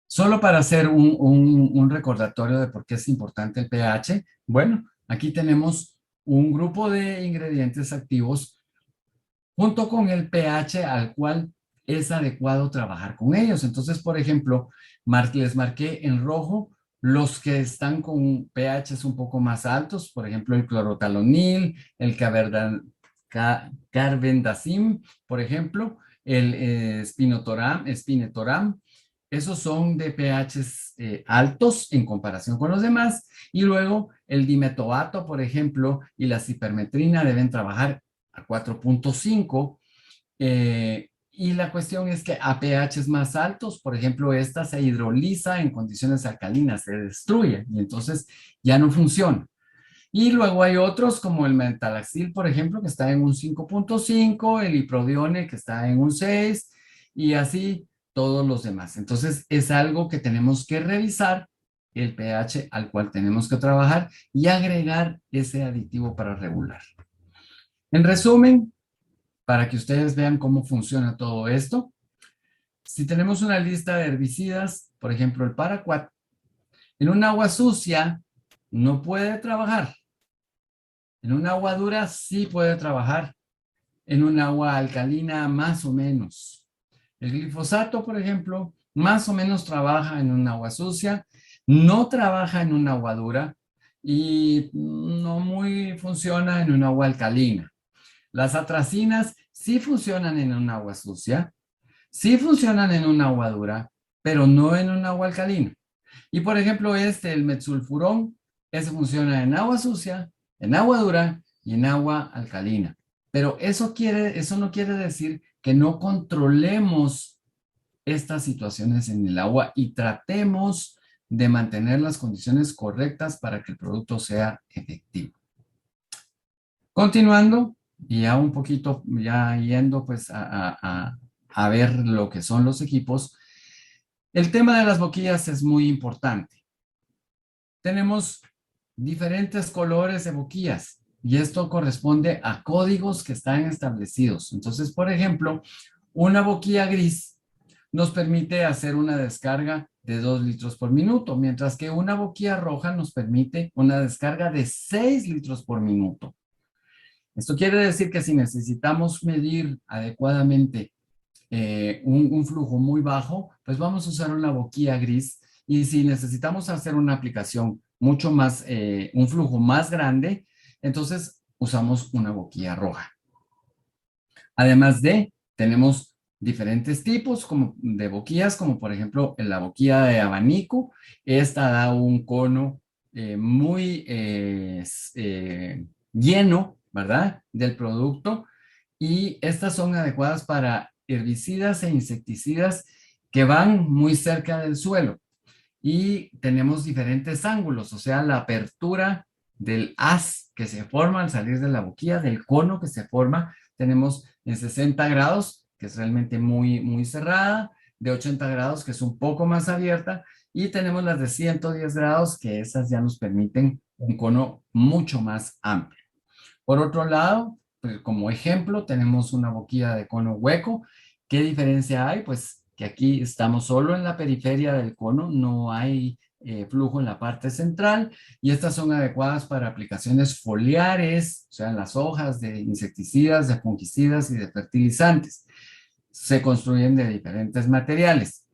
Solo para hacer un recordatorio de por qué es importante el pH, bueno, aquí tenemos un grupo de ingredientes activos junto con el pH al cual es adecuado trabajar con ellos. Entonces, por ejemplo, les marqué en rojo los que están con pHs un poco más altos, por ejemplo, el clorotalonil, el carbendazim, por ejemplo, el spinetoram. Esos son de pHs altos en comparación con los demás. Y luego el dimetoato, por ejemplo, y la cipermetrina deben trabajar a 4.5. Y la cuestión es que a pHs más altos, por ejemplo, esta se hidroliza en condiciones alcalinas, se destruye y entonces ya no funciona. Y luego hay otros como el metalaxil, por ejemplo, que está en un 5.5, el iprodione que está en un 6 y así todos los demás. Entonces es algo que tenemos que revisar, el pH al cual tenemos que trabajar y agregar ese aditivo para regular. En resumen, para que ustedes vean cómo funciona todo esto, si tenemos una lista de herbicidas, por ejemplo el paraquat, en un agua sucia no puede trabajar. En un agua dura sí puede trabajar. En un agua alcalina más o menos. El glifosato, por ejemplo, más o menos trabaja en un agua sucia, no trabaja en un agua dura y no muy funciona en un agua alcalina. Las atracinas sí funcionan en un agua sucia, sí funcionan en un agua dura, pero no en un agua alcalina. Y por ejemplo el metsulfurón, ese funciona en agua sucia, en agua dura y en agua alcalina. Pero eso no quiere decir que no controlemos estas situaciones en el agua y tratemos de mantener las condiciones correctas para que el producto sea efectivo. Continuando, y ya un poquito, ya yendo pues a ver lo que son los equipos, el tema de las boquillas es muy importante. Tenemos diferentes colores de boquillas y esto corresponde a códigos que están establecidos. Entonces, por ejemplo, una boquilla gris nos permite hacer una descarga de 2 litros por minuto, mientras que una boquilla roja nos permite una descarga de 6 litros por minuto. Esto quiere decir que si necesitamos medir adecuadamente un flujo muy bajo, pues vamos a usar una boquilla gris. Y si necesitamos hacer una aplicación mucho más, un flujo más grande, entonces usamos una boquilla roja. Además tenemos diferentes tipos como de boquillas, como por ejemplo la boquilla de abanico. Esta da un cono muy lleno, ¿verdad? Del producto. Y estas son adecuadas para herbicidas e insecticidas que van muy cerca del suelo. Y tenemos diferentes ángulos, o sea, la apertura del haz que se forma al salir de la boquilla, del cono que se forma, tenemos en 60 grados, que es realmente muy cerrada, de 80 grados, que es un poco más abierta, y tenemos las de 110 grados, que esas ya nos permiten un cono mucho más amplio. Por otro lado, pues como ejemplo, tenemos una boquilla de cono hueco. ¿Qué diferencia hay? Pues que aquí estamos solo en la periferia del cono, no hay flujo en la parte central, y estas son adecuadas para aplicaciones foliares, o sea, en las hojas de insecticidas, de fungicidas y de fertilizantes. Se construyen de diferentes materiales.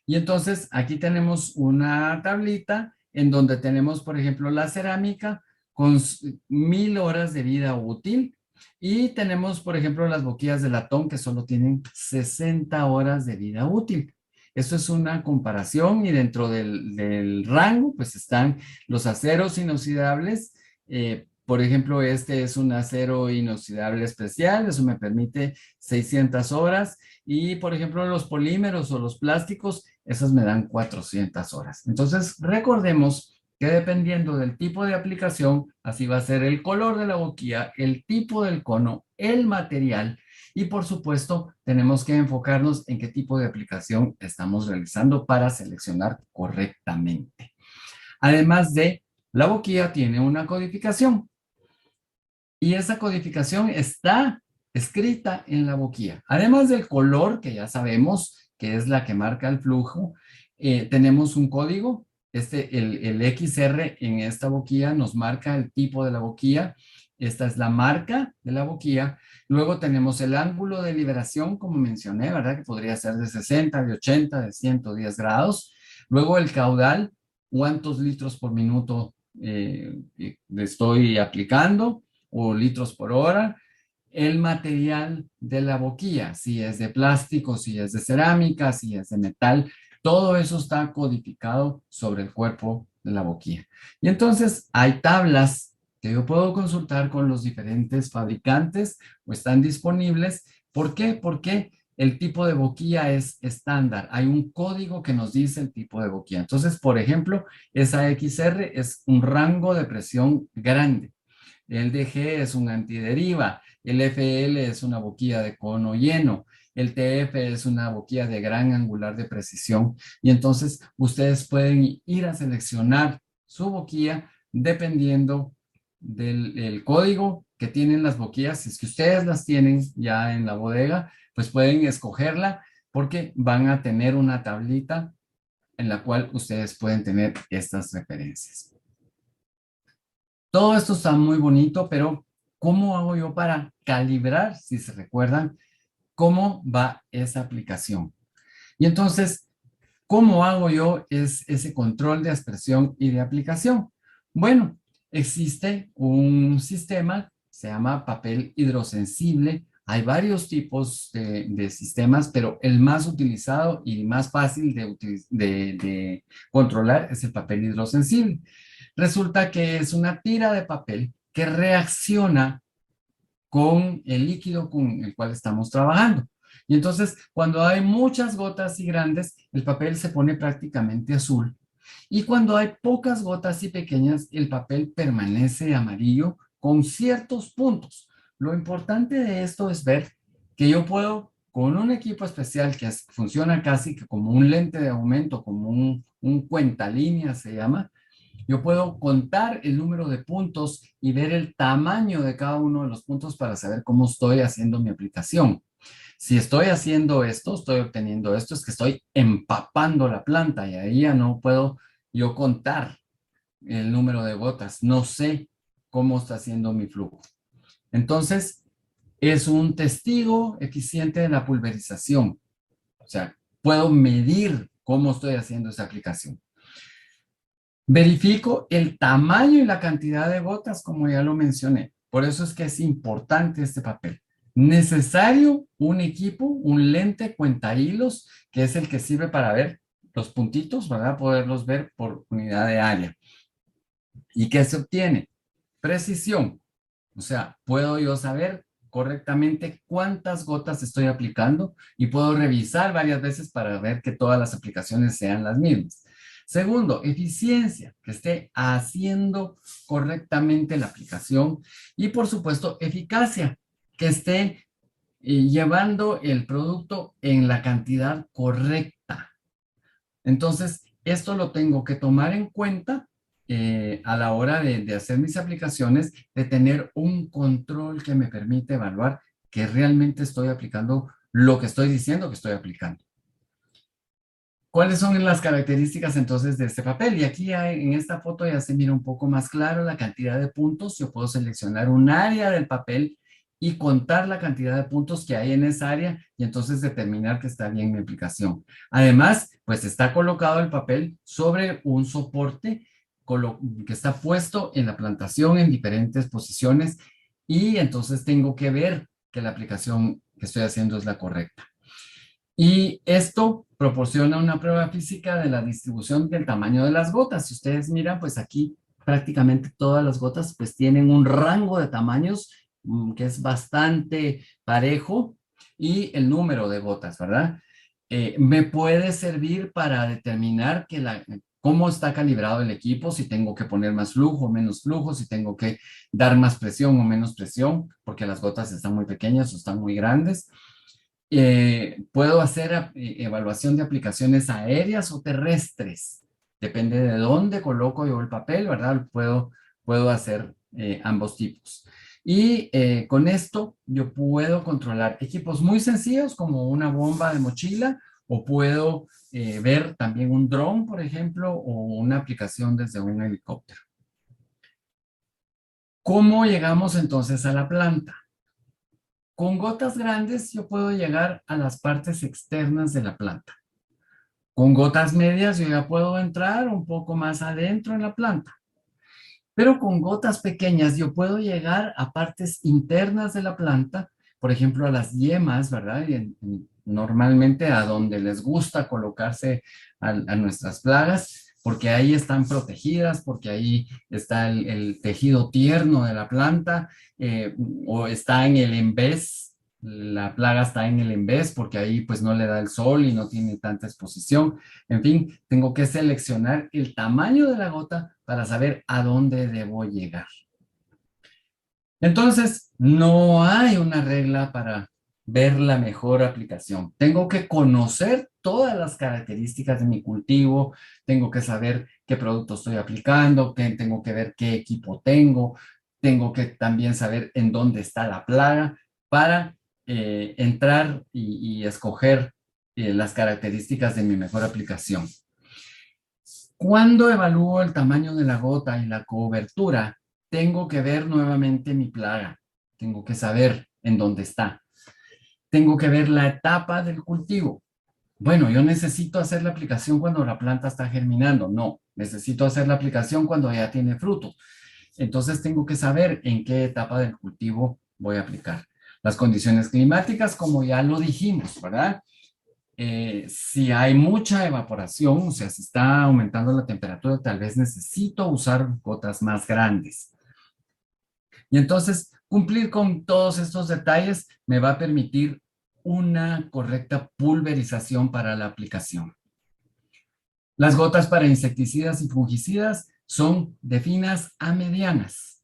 Y entonces aquí tenemos una tablita en donde tenemos, por ejemplo, la cerámica con 1000 horas de vida útil, y tenemos, por ejemplo, las boquillas de latón que solo tienen 60 horas de vida útil. Esto es una comparación, y dentro del rango pues están los aceros inoxidables. Por ejemplo, este es un acero inoxidable especial, eso me permite 600 horas. Y por ejemplo, los polímeros o los plásticos, esos me dan 400 horas. Entonces, recordemos que dependiendo del tipo de aplicación, así va a ser el color de la boquilla, el tipo del cono, el material, y por supuesto, tenemos que enfocarnos en qué tipo de aplicación estamos realizando para seleccionar correctamente. Además de, la boquilla tiene una codificación, y esa codificación está escrita en la boquilla. Además del color, que ya sabemos que es la que marca el flujo, tenemos un código. El XR en esta boquilla nos marca el tipo de la boquilla. Esta es la marca de la boquilla. Luego tenemos el ángulo de liberación, como mencioné, ¿verdad? Que podría ser de 60, de 80, de 110 grados. Luego el caudal, cuántos litros por minuto estoy aplicando, o litros por hora. El material de la boquilla, si es de plástico, si es de cerámica, si es de metal, todo eso está codificado sobre el cuerpo de la boquilla. Y entonces hay tablas que yo puedo consultar con los diferentes fabricantes, o están disponibles. ¿Por qué? Porque el tipo de boquilla es estándar. Hay un código que nos dice el tipo de boquilla. Entonces, por ejemplo, esa XR es un rango de presión grande. El DG es un antideriva, el FL es una boquilla de cono lleno, el TF es una boquilla de gran angular de precisión, y entonces ustedes pueden ir a seleccionar su boquilla dependiendo del código que tienen las boquillas. Si es que ustedes las tienen ya en la bodega, pues pueden escogerla, porque van a tener una tablita en la cual ustedes pueden tener estas referencias. Todo esto está muy bonito, pero ¿cómo hago yo para calibrar, si se recuerdan, cómo va esa aplicación? Y entonces, ¿cómo hago yo ese control de aspersión y de aplicación? Bueno, existe un sistema, se llama papel hidrosensible. Hay varios tipos de sistemas, pero el más utilizado y más fácil de controlar es el papel hidrosensible. Resulta que es una tira de papel que reacciona con el líquido con el cual estamos trabajando. Y entonces, cuando hay muchas gotas y grandes, el papel se pone prácticamente azul. Y cuando hay pocas gotas y pequeñas, el papel permanece amarillo con ciertos puntos. Lo importante de esto es ver que yo puedo, con un equipo especial que funciona casi que como un lente de aumento, como un cuentalínea se llama, yo puedo contar el número de puntos y ver el tamaño de cada uno de los puntos para saber cómo estoy haciendo mi aplicación. Si estoy haciendo esto, estoy obteniendo esto, es que estoy empapando la planta, y ahí ya no puedo yo contar el número de gotas. No sé cómo está haciendo mi flujo. Entonces, es un testigo eficiente de la pulverización. O sea, puedo medir cómo estoy haciendo esa aplicación. Verifico el tamaño y la cantidad de gotas, como ya lo mencioné. Por eso es que es importante este papel. Necesario un equipo, un lente cuentahilos, que es el que sirve para ver los puntitos, ¿verdad? Poderlos ver por unidad de área. ¿Y qué se obtiene? Precisión. O sea, puedo yo saber correctamente cuántas gotas estoy aplicando y puedo revisar varias veces para ver que todas las aplicaciones sean las mismas. Segundo, eficiencia, que esté haciendo correctamente la aplicación. Y por supuesto, eficacia, que esté llevando el producto en la cantidad correcta. Entonces, esto lo tengo que tomar en cuenta a la hora de hacer mis aplicaciones, de tener un control que me permite evaluar que realmente estoy aplicando lo que estoy diciendo que estoy aplicando. ¿Cuáles son las características entonces de este papel? Y aquí en esta foto ya se mira un poco más claro la cantidad de puntos. Yo puedo seleccionar un área del papel y contar la cantidad de puntos que hay en esa área y entonces determinar que está bien mi aplicación. Además, pues está colocado el papel sobre un soporte que está puesto en la plantación en diferentes posiciones y entonces tengo que ver que la aplicación que estoy haciendo es la correcta. Y esto proporciona una prueba física de la distribución del tamaño de las gotas. Si ustedes miran, pues aquí prácticamente todas las gotas pues tienen un rango de tamaños que es bastante parejo y el número de gotas, ¿verdad? Me puede servir para determinar cómo está calibrado el equipo, si tengo que poner más flujo o menos flujo, si tengo que dar más presión o menos presión, porque las gotas están muy pequeñas o están muy grandes. Puedo hacer evaluación de aplicaciones aéreas o terrestres. Depende de dónde coloco yo el papel, ¿verdad? Puedo hacer ambos tipos. Y con esto yo puedo controlar equipos muy sencillos como una bomba de mochila o puedo ver también un dron, por ejemplo, o una aplicación desde un helicóptero. ¿Cómo llegamos entonces a la planta? Con gotas grandes yo puedo llegar a las partes externas de la planta. Con gotas medias yo ya puedo entrar un poco más adentro en la planta. Pero con gotas pequeñas yo puedo llegar a partes internas de la planta, por ejemplo a las yemas, ¿verdad? Y normalmente a donde les gusta colocarse a nuestras plagas, porque ahí están protegidas, porque ahí está el tejido tierno de la planta, o está en el envés, la plaga está en el envés porque ahí pues no le da el sol y no tiene tanta exposición. En fin, tengo que seleccionar el tamaño de la gota para saber a dónde debo llegar. Entonces, no hay una regla para ver la mejor aplicación. Tengo que conocer todas las características de mi cultivo, tengo que saber qué producto estoy aplicando, tengo que ver qué equipo tengo que también saber en dónde está la plaga para entrar y escoger las características de mi mejor aplicación. Cuando evalúo el tamaño de la gota y la cobertura, tengo que ver nuevamente mi plaga. Tengo que saber en dónde está. Tengo que ver la etapa del cultivo. Bueno, yo necesito hacer la aplicación cuando la planta está germinando. No, necesito hacer la aplicación cuando ya tiene frutos. Entonces tengo que saber en qué etapa del cultivo voy a aplicar. Las condiciones climáticas, como ya lo dijimos, ¿verdad? Si hay mucha evaporación, o sea, si está aumentando la temperatura, tal vez necesito usar gotas más grandes. Y entonces, cumplir con todos estos detalles me va a permitir una correcta pulverización para la aplicación. Las gotas para insecticidas y fungicidas son de finas a medianas.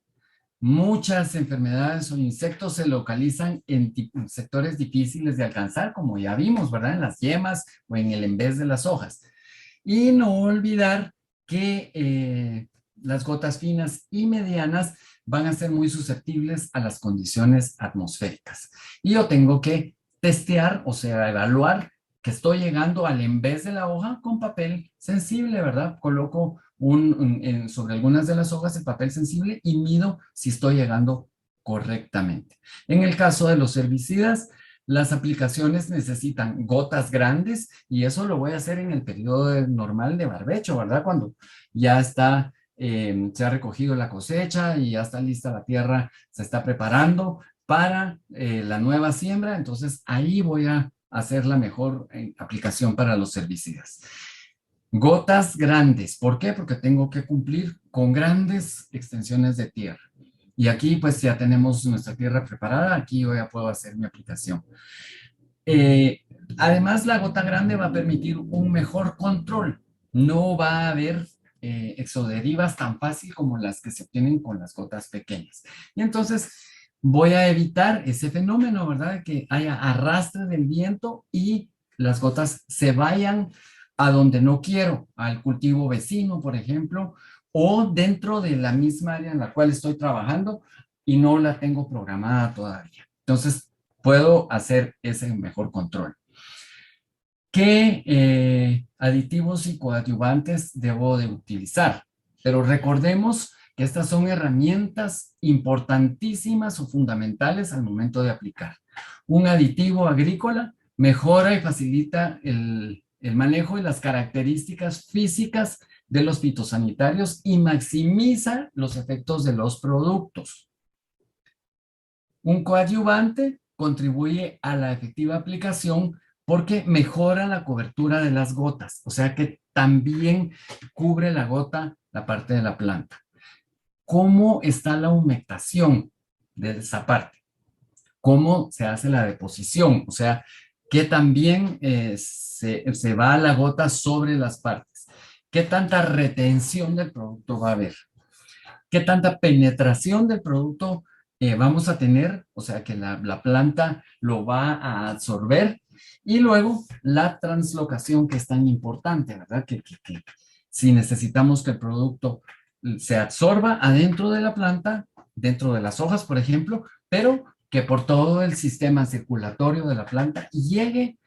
Muchas enfermedades o insectos se localizan en sectores difíciles de alcanzar, como ya vimos, ¿verdad? En las yemas o en el envés de las hojas. Y no olvidar que las gotas finas y medianas van a ser muy susceptibles a las condiciones atmosféricas. Y yo tengo que testear, o sea, evaluar que estoy llegando al envés de la hoja con papel sensible, ¿verdad? Coloco sobre algunas de las hojas el papel sensible y mido si estoy llegando correctamente. En el caso de los herbicidas, las aplicaciones necesitan gotas grandes y eso lo voy a hacer en el periodo normal de barbecho, ¿verdad? Cuando ya está, se ha recogido la cosecha y ya está lista la tierra, se está preparando. para la nueva siembra, entonces ahí voy a hacer la mejor aplicación para los herbicidas. Gotas grandes, ¿por qué? Porque tengo que cumplir con grandes extensiones de tierra. Y aquí pues ya tenemos nuestra tierra preparada, aquí yo ya puedo hacer mi aplicación. Eh, Además, la gota grande va a permitir un mejor control. No va a haber exoderivas tan fácil como las que se obtienen con las gotas pequeñas. Y entonces voy a evitar ese fenómeno, ¿verdad? De que haya arrastre del viento y las gotas se vayan a donde no quiero, al cultivo vecino, por ejemplo, o dentro de la misma área en la cual estoy trabajando y no la tengo programada todavía. Entonces, puedo hacer ese mejor control. ¿Qué aditivos y coadyuvantes debo de utilizar? Pero recordemos que estas son herramientas importantísimas o fundamentales al momento de aplicar. Un aditivo agrícola mejora y facilita el manejo y las características físicas de los fitosanitarios y maximiza los efectos de los productos. Un coadyuvante contribuye a la efectiva aplicación porque mejora la cobertura de las gotas, o sea que también cubre la gota la parte de la planta. ¿Cómo está la humectación de esa parte? ¿Cómo se hace la deposición? O sea, que también se va la gota sobre las partes. ¿Qué tanta retención del producto va a haber? ¿Qué tanta penetración del producto vamos a tener? O sea, que la planta lo va a absorber. Y luego la translocación, que es tan importante, ¿verdad? Que si necesitamos que el producto se absorba adentro de la planta, dentro de las hojas, por ejemplo, pero que por todo el sistema circulatorio de la planta llegue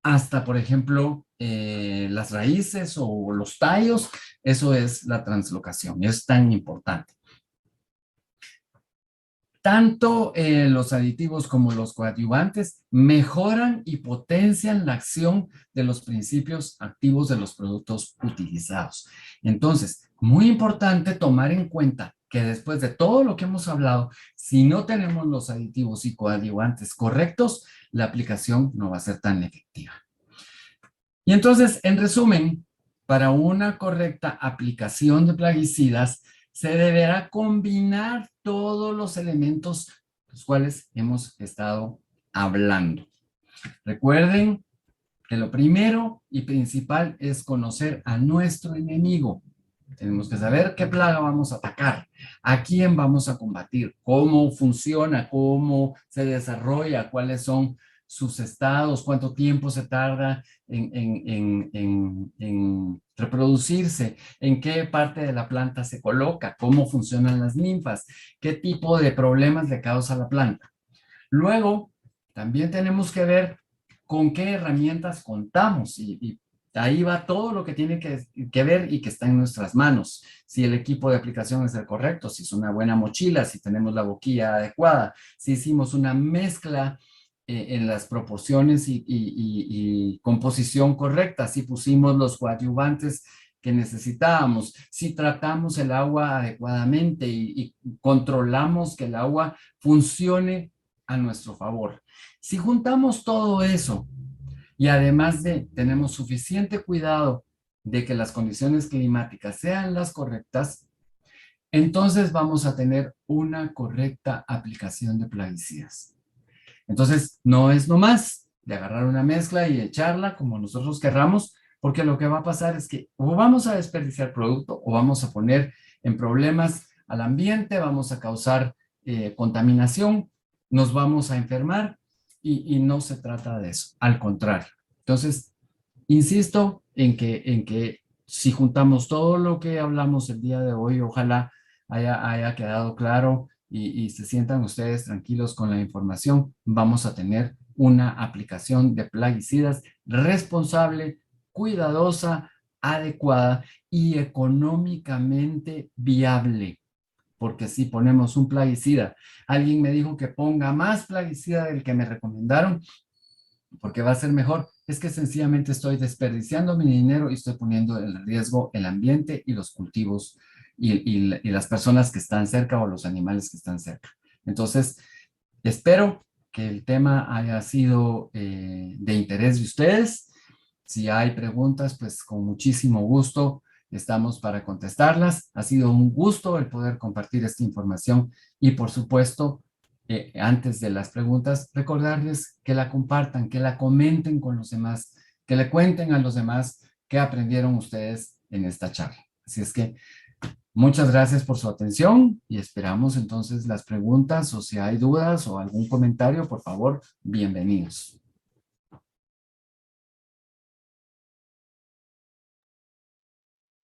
hasta, por ejemplo, las raíces o los tallos. Eso es la translocación, y es tan importante. Tanto los aditivos como los coadyuvantes mejoran y potencian la acción de los principios activos de los productos utilizados. Entonces, muy importante tomar en cuenta que después de todo lo que hemos hablado, si no tenemos los aditivos y coadyuvantes correctos, la aplicación no va a ser tan efectiva. Y entonces, en resumen, para una correcta aplicación de plaguicidas, se deberá combinar todos los elementos los cuales hemos estado hablando. Recuerden que lo primero y principal es conocer a nuestro enemigo. Tenemos que saber qué plaga vamos a atacar, a quién vamos a combatir, cómo funciona, cómo se desarrolla, cuáles son sus estados, cuánto tiempo se tarda en reproducirse, en qué parte de la planta se coloca, cómo funcionan las ninfas, qué tipo de problemas le causa a la planta. Luego, también tenemos que ver con qué herramientas contamos y ahí va todo lo que tiene que ver y que está en nuestras manos. Si el equipo de aplicación es el correcto, si es una buena mochila, si tenemos la boquilla adecuada, si hicimos una mezcla en las proporciones y composición correcta, si pusimos los coadyuvantes que necesitábamos, si tratamos el agua adecuadamente y controlamos que el agua funcione a nuestro favor. Si juntamos todo eso y además tenemos suficiente cuidado de que las condiciones climáticas sean las correctas, entonces vamos a tener una correcta aplicación de plaguicidas. Entonces, no es nomás de agarrar una mezcla y echarla como nosotros querramos, porque lo que va a pasar es que o vamos a desperdiciar producto o vamos a poner en problemas al ambiente, vamos a causar contaminación, nos vamos a enfermar y no se trata de eso, al contrario. Entonces, insisto en que si juntamos todo lo que hablamos el día de hoy, ojalá haya quedado claro y se sientan ustedes tranquilos con la información, vamos a tener una aplicación de plaguicidas responsable, cuidadosa, adecuada y económicamente viable. Porque si ponemos un plaguicida, alguien me dijo que ponga más plaguicida del que me recomendaron, porque va a ser mejor. Es que sencillamente estoy desperdiciando mi dinero y estoy poniendo en riesgo el ambiente y los cultivos y las personas que están cerca o los animales que están cerca. Entonces, Espero que el tema haya sido de interés de ustedes. Si hay preguntas, pues con muchísimo gusto estamos para contestarlas. Ha sido un gusto el poder compartir esta información y por supuesto, antes de las preguntas, recordarles que la compartan, que la comenten con los demás, que le cuenten a los demás qué aprendieron ustedes en esta charla. Así es que muchas gracias por su atención y esperamos entonces las preguntas o si hay dudas o algún comentario, por favor, bienvenidos.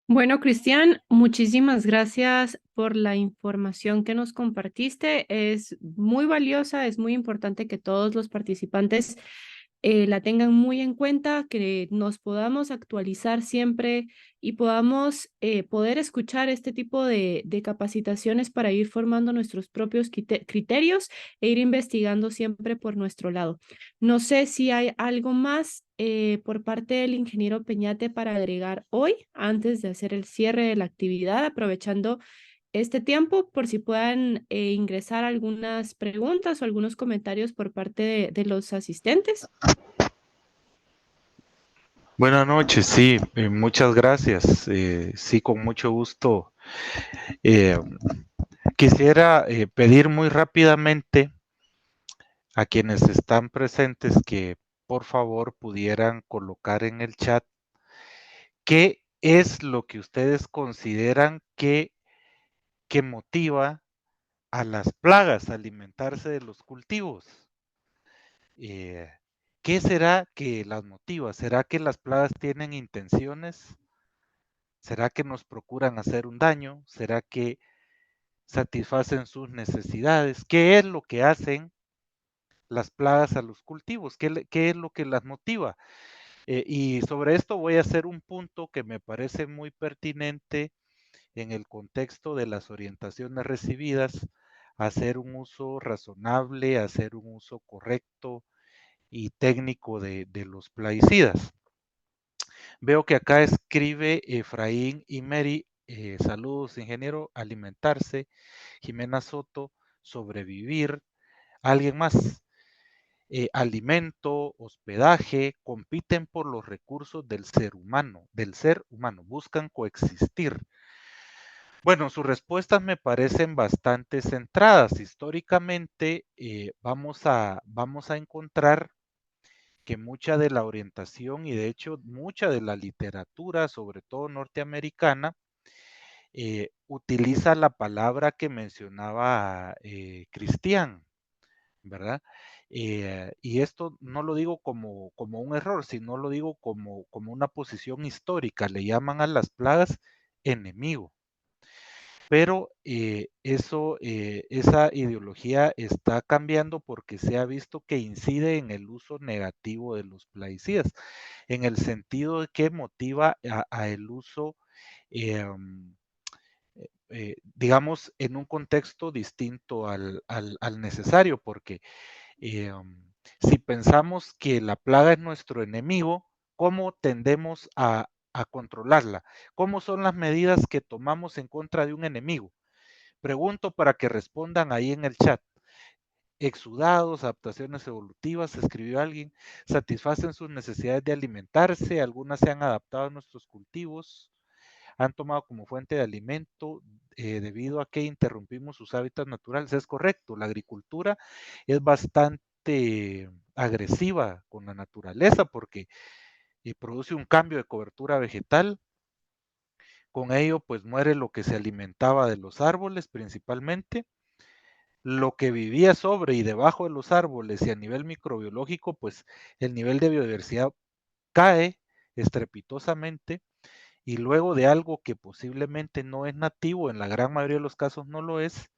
Bueno, Cristian, muchísimas gracias por la información que nos compartiste. Es muy valiosa, es muy importante que todos los participantes la tengan muy en cuenta, que nos podamos actualizar siempre y podamos poder escuchar este tipo de capacitaciones para ir formando nuestros propios criterios e ir investigando siempre por nuestro lado. No sé si hay algo más por parte del ingeniero Peñate para agregar hoy, antes de hacer el cierre de la actividad, aprovechando este tiempo, por si puedan ingresar algunas preguntas o algunos comentarios por parte de los asistentes. Buenas noches, sí, muchas gracias. Sí, con mucho gusto. Eh, Quisiera pedir muy rápidamente a quienes están presentes que por favor pudieran colocar en el chat qué es lo que ustedes consideran que motiva a las plagas a alimentarse de los cultivos. Eh, ¿Qué será que las motiva? ¿Será que las plagas tienen intenciones? ¿Será que nos procuran hacer un daño? ¿Será que satisfacen sus necesidades? ¿Qué es lo que hacen las plagas a los cultivos? ¿Qué es lo que las motiva? Y sobre esto voy a hacer un punto que me parece muy pertinente en el contexto de las orientaciones recibidas, hacer un uso razonable, hacer un uso correcto y técnico de los plaguicidas. Veo que acá escribe Efraín y Mary, saludos ingeniero, alimentarse, Jimena Soto, sobrevivir, alguien más, alimento, hospedaje, compiten por los recursos del ser humano, buscan coexistir. Bueno, sus respuestas me parecen bastante centradas. Históricamente vamos a encontrar que mucha de la orientación y de hecho mucha de la literatura, sobre todo norteamericana, utiliza la palabra que mencionaba Cristian, ¿verdad? Y esto no lo digo como un error, sino lo digo como una posición histórica. Le llaman a las plagas enemigo. Pero esa ideología está cambiando porque se ha visto que incide en el uso negativo de los plaguicidas, en el sentido de que motiva a el uso, digamos, en un contexto distinto al necesario, porque si pensamos que la plaga es nuestro enemigo, ¿cómo tendemos a controlarla? ¿Cómo son las medidas que tomamos en contra de un enemigo? Pregunto para que respondan ahí en el chat. Exudados, adaptaciones evolutivas, escribió alguien, satisfacen sus necesidades de alimentarse, algunas se han adaptado a nuestros cultivos, han tomado como fuente de alimento debido a que interrumpimos sus hábitats naturales. Es correcto, la agricultura es bastante agresiva con la naturaleza porque produce un cambio de cobertura vegetal. Con ello, pues muere lo que se alimentaba de los árboles principalmente. Lo que vivía sobre y debajo de los árboles y a nivel microbiológico, pues el nivel de biodiversidad cae estrepitosamente y luego de algo que posiblemente no es nativo, en la gran mayoría de los casos no lo es,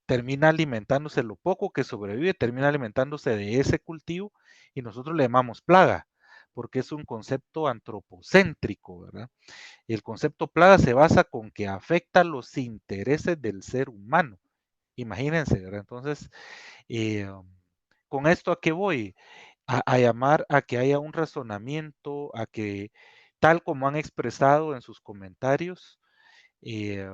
termina alimentándose lo poco que sobrevive, termina alimentándose de ese cultivo y nosotros le llamamos plaga, porque es un concepto antropocéntrico, ¿verdad? El concepto plaga se basa con que afecta los intereses del ser humano. Imagínense, ¿verdad? Entonces, eh, con esto a qué voy? A llamar a que haya un razonamiento, a que, tal como han expresado en sus comentarios, eh,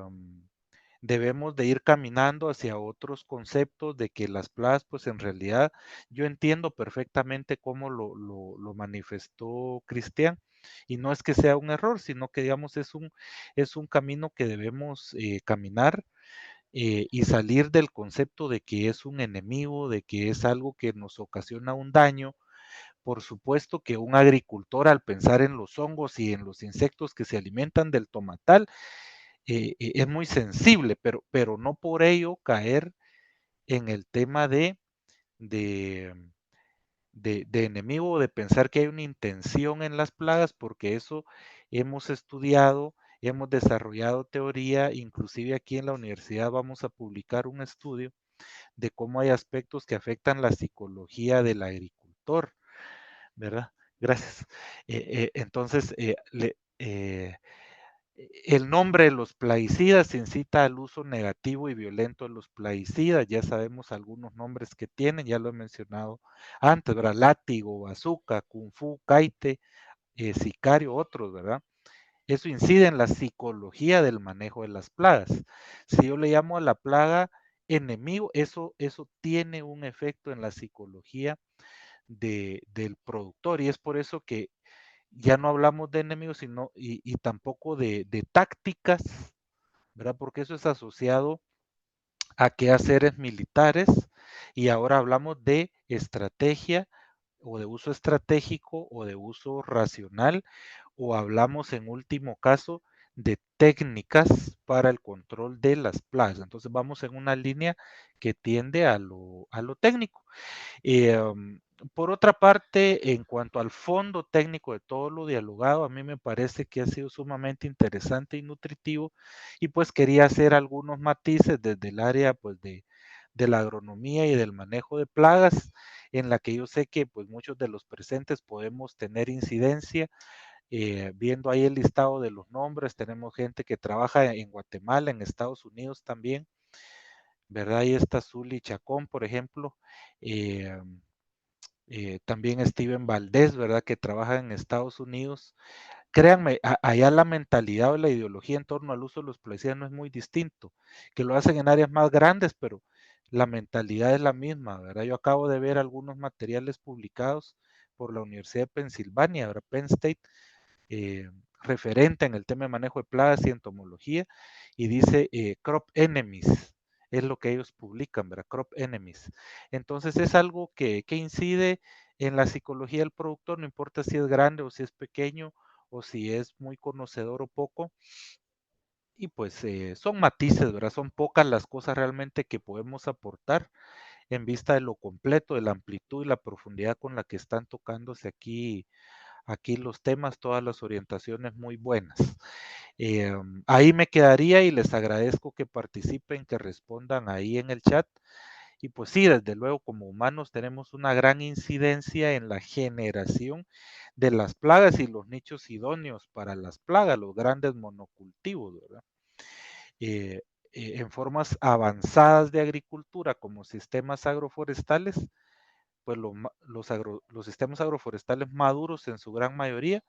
debemos de ir caminando hacia otros conceptos de que las plagas, pues en realidad yo entiendo perfectamente cómo lo manifestó Cristian, y no es que sea un error, sino que digamos es un camino que debemos caminar, y salir del concepto de que es un enemigo, de que es algo que nos ocasiona un daño. Por supuesto que un agricultor, al pensar en los hongos y en los insectos que se alimentan del tomatal, es muy sensible, pero no por ello caer en el tema de, de enemigo o de pensar que hay una intención en las plagas, porque eso hemos estudiado, hemos desarrollado teoría, inclusive aquí en la universidad vamos a publicar un estudio de cómo hay aspectos que afectan la psicología del agricultor, ¿verdad? Gracias. Entonces, el nombre de los plaguicidas incita al uso negativo y violento de los plaguicidas. Ya sabemos algunos nombres que tienen, ya lo he mencionado antes, ¿verdad? Látigo, bazooka, kung fu, caite, sicario, otros, ¿verdad? Eso incide en la psicología del manejo de las plagas. Si yo le llamo a la plaga enemigo, eso tiene un efecto en la psicología del productor, y es por eso que ya no hablamos de enemigos, sino y tampoco de tácticas, ¿verdad? Porque eso es asociado a quehaceres militares, y ahora hablamos de estrategia o de uso estratégico o de uso racional, o hablamos en último caso de técnicas para el control de las plagas. Entonces vamos en una línea que tiende a lo técnico. Por otra parte, en cuanto al fondo técnico de todo lo dialogado, a mí me parece que ha sido sumamente interesante y nutritivo, y pues quería hacer algunos matices desde el área pues de la agronomía y del manejo de plagas, en la que yo sé que pues muchos de los presentes podemos tener incidencia. Viendo ahí el listado de los nombres, tenemos gente que trabaja en Guatemala, en Estados Unidos también, ¿verdad? Ahí está Zuli Chacón, por ejemplo. eh, también Steven Valdés, ¿verdad? Que trabaja en Estados Unidos. Créanme, allá la mentalidad o la ideología en torno al uso de los plaguicidas no es muy distinto, que lo hacen en áreas más grandes, pero la mentalidad es la misma, ¿verdad? Yo acabo de ver algunos materiales publicados por la Universidad de Pensilvania, ¿verdad? Penn State, eh, referente en el tema de manejo de plagas y entomología, y dice crop enemies, es lo que ellos publican, ¿verdad? Crop enemies. Entonces es algo que incide en la psicología del productor, no importa si es grande o si es pequeño, o si es muy conocedor o poco, y pues son matices, ¿verdad? Son pocas las cosas realmente que podemos aportar en vista de lo completo, de la amplitud y la profundidad con la que están tocándose aquí los temas, todas las orientaciones muy buenas. Ahí me quedaría y les agradezco que participen, que respondan ahí en el chat. Y pues sí, desde luego como humanos tenemos una gran incidencia en la generación de las plagas y los nichos idóneos para las plagas, los grandes monocultivos, ¿verdad? Eh, en formas avanzadas de agricultura como sistemas agroforestales, pues los sistemas agroforestales maduros en su gran mayoría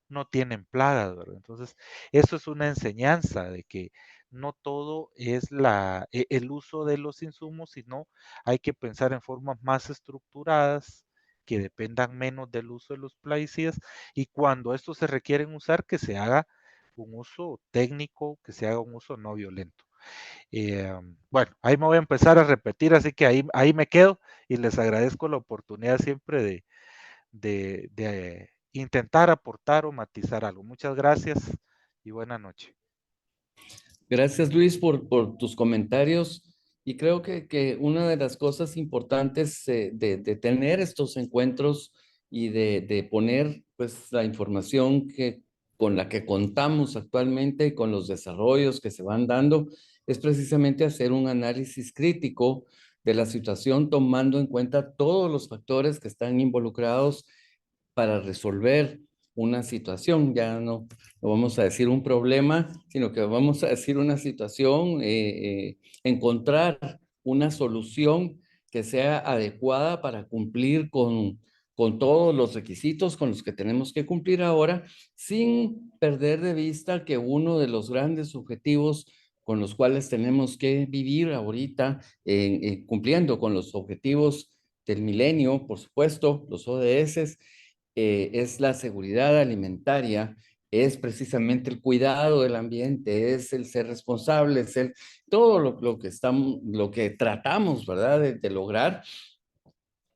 no tienen plagas, ¿verdad? Entonces, eso es una enseñanza de que no todo es el uso de los insumos, sino hay que pensar en formas más estructuradas que dependan menos del uso de los plaguicidas, y cuando estos se requieren usar, que se haga un uso técnico, que se haga un uso no violento. Bueno, ahí me voy a empezar a repetir, así que ahí me quedo, y les agradezco la oportunidad siempre de intentar aportar o matizar algo. Muchas gracias y buena noche. Gracias, Luis, por tus comentarios. Y creo que una de las cosas importantes de tener estos encuentros y de poner pues, la información con la que contamos actualmente y con los desarrollos que se van dando es precisamente hacer un análisis crítico de la situación, tomando en cuenta todos los factores que están involucrados para resolver una situación. Ya no vamos a decir un problema, sino que vamos a decir una situación, encontrar una solución que sea adecuada para cumplir con todos los requisitos con los que tenemos que cumplir ahora, sin perder de vista que uno de los grandes objetivos con los cuales tenemos que vivir ahorita, cumpliendo con los objetivos del milenio, por supuesto, los ODS, es la seguridad alimentaria, es precisamente el cuidado del ambiente, es el ser responsable, es el, todo lo que estamos, lo que tratamos, ¿verdad?, de lograr.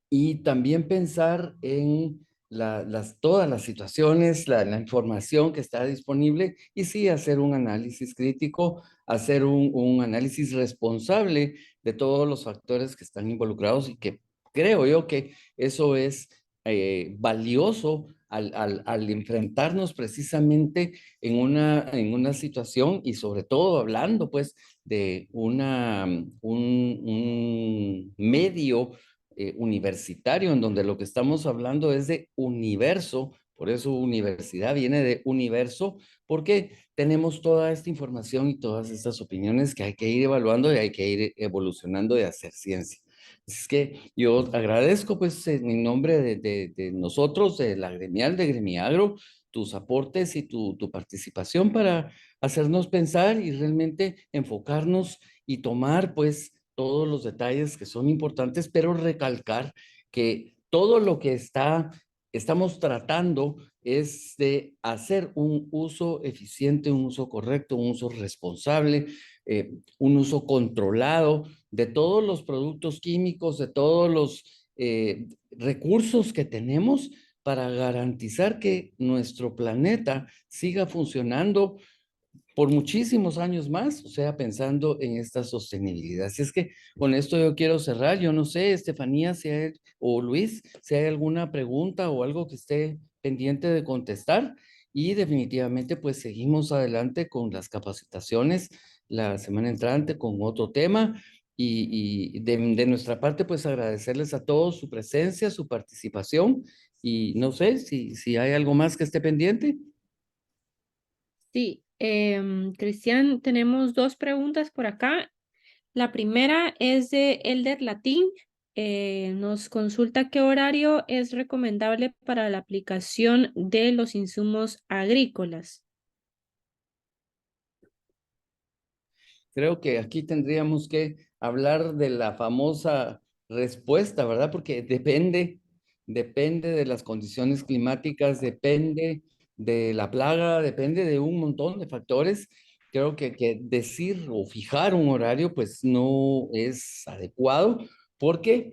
Y también pensar en todas las situaciones, la información que está disponible y sí hacer un análisis crítico, hacer un análisis responsable de todos los factores que están involucrados y que creo yo que eso es valioso al enfrentarnos precisamente en una situación y sobre todo hablando pues de un medio universitario, en donde lo que estamos hablando es de universo, por eso universidad viene de universo, porque tenemos toda esta información y todas estas opiniones que hay que ir evaluando y hay que ir evolucionando de hacer ciencia. Es que yo agradezco, pues, en nombre de nosotros, de la gremial de Gremiagro, tus aportes y tu participación para hacernos pensar y realmente enfocarnos y tomar, pues, todos los detalles que son importantes, pero recalcar que todo lo que estamos tratando es de hacer un uso eficiente, un uso correcto, un uso responsable, un uso controlado de todos los productos químicos, de todos los recursos que tenemos para garantizar que nuestro planeta siga funcionando por muchísimos años más, o sea, pensando en esta sostenibilidad. Así es que con esto yo quiero cerrar. Yo no sé, Estefanía, si hay, o Luis, si hay alguna pregunta o algo que esté pendiente de contestar. Y definitivamente, pues seguimos adelante con las capacitaciones la semana entrante con otro tema. Y de nuestra parte, pues agradecerles a todos su presencia, su participación. Y no sé si hay algo más que esté pendiente. Sí, Cristian, tenemos dos preguntas por acá. La primera es de Elder Latín. Nos consulta qué horario es recomendable para la aplicación de los insumos agrícolas. Creo que aquí tendríamos que hablar de la famosa respuesta, ¿verdad? Porque depende de las condiciones climáticas, depende de la plaga, depende de un montón de factores. Creo que decir o fijar un horario, pues no es adecuado porque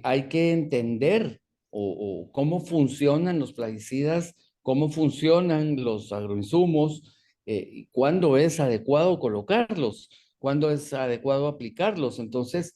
hay que entender o cómo funcionan los plaguicidas, cómo funcionan los agroinsumos, cuándo es adecuado colocarlos, cuándo es adecuado aplicarlos. Entonces,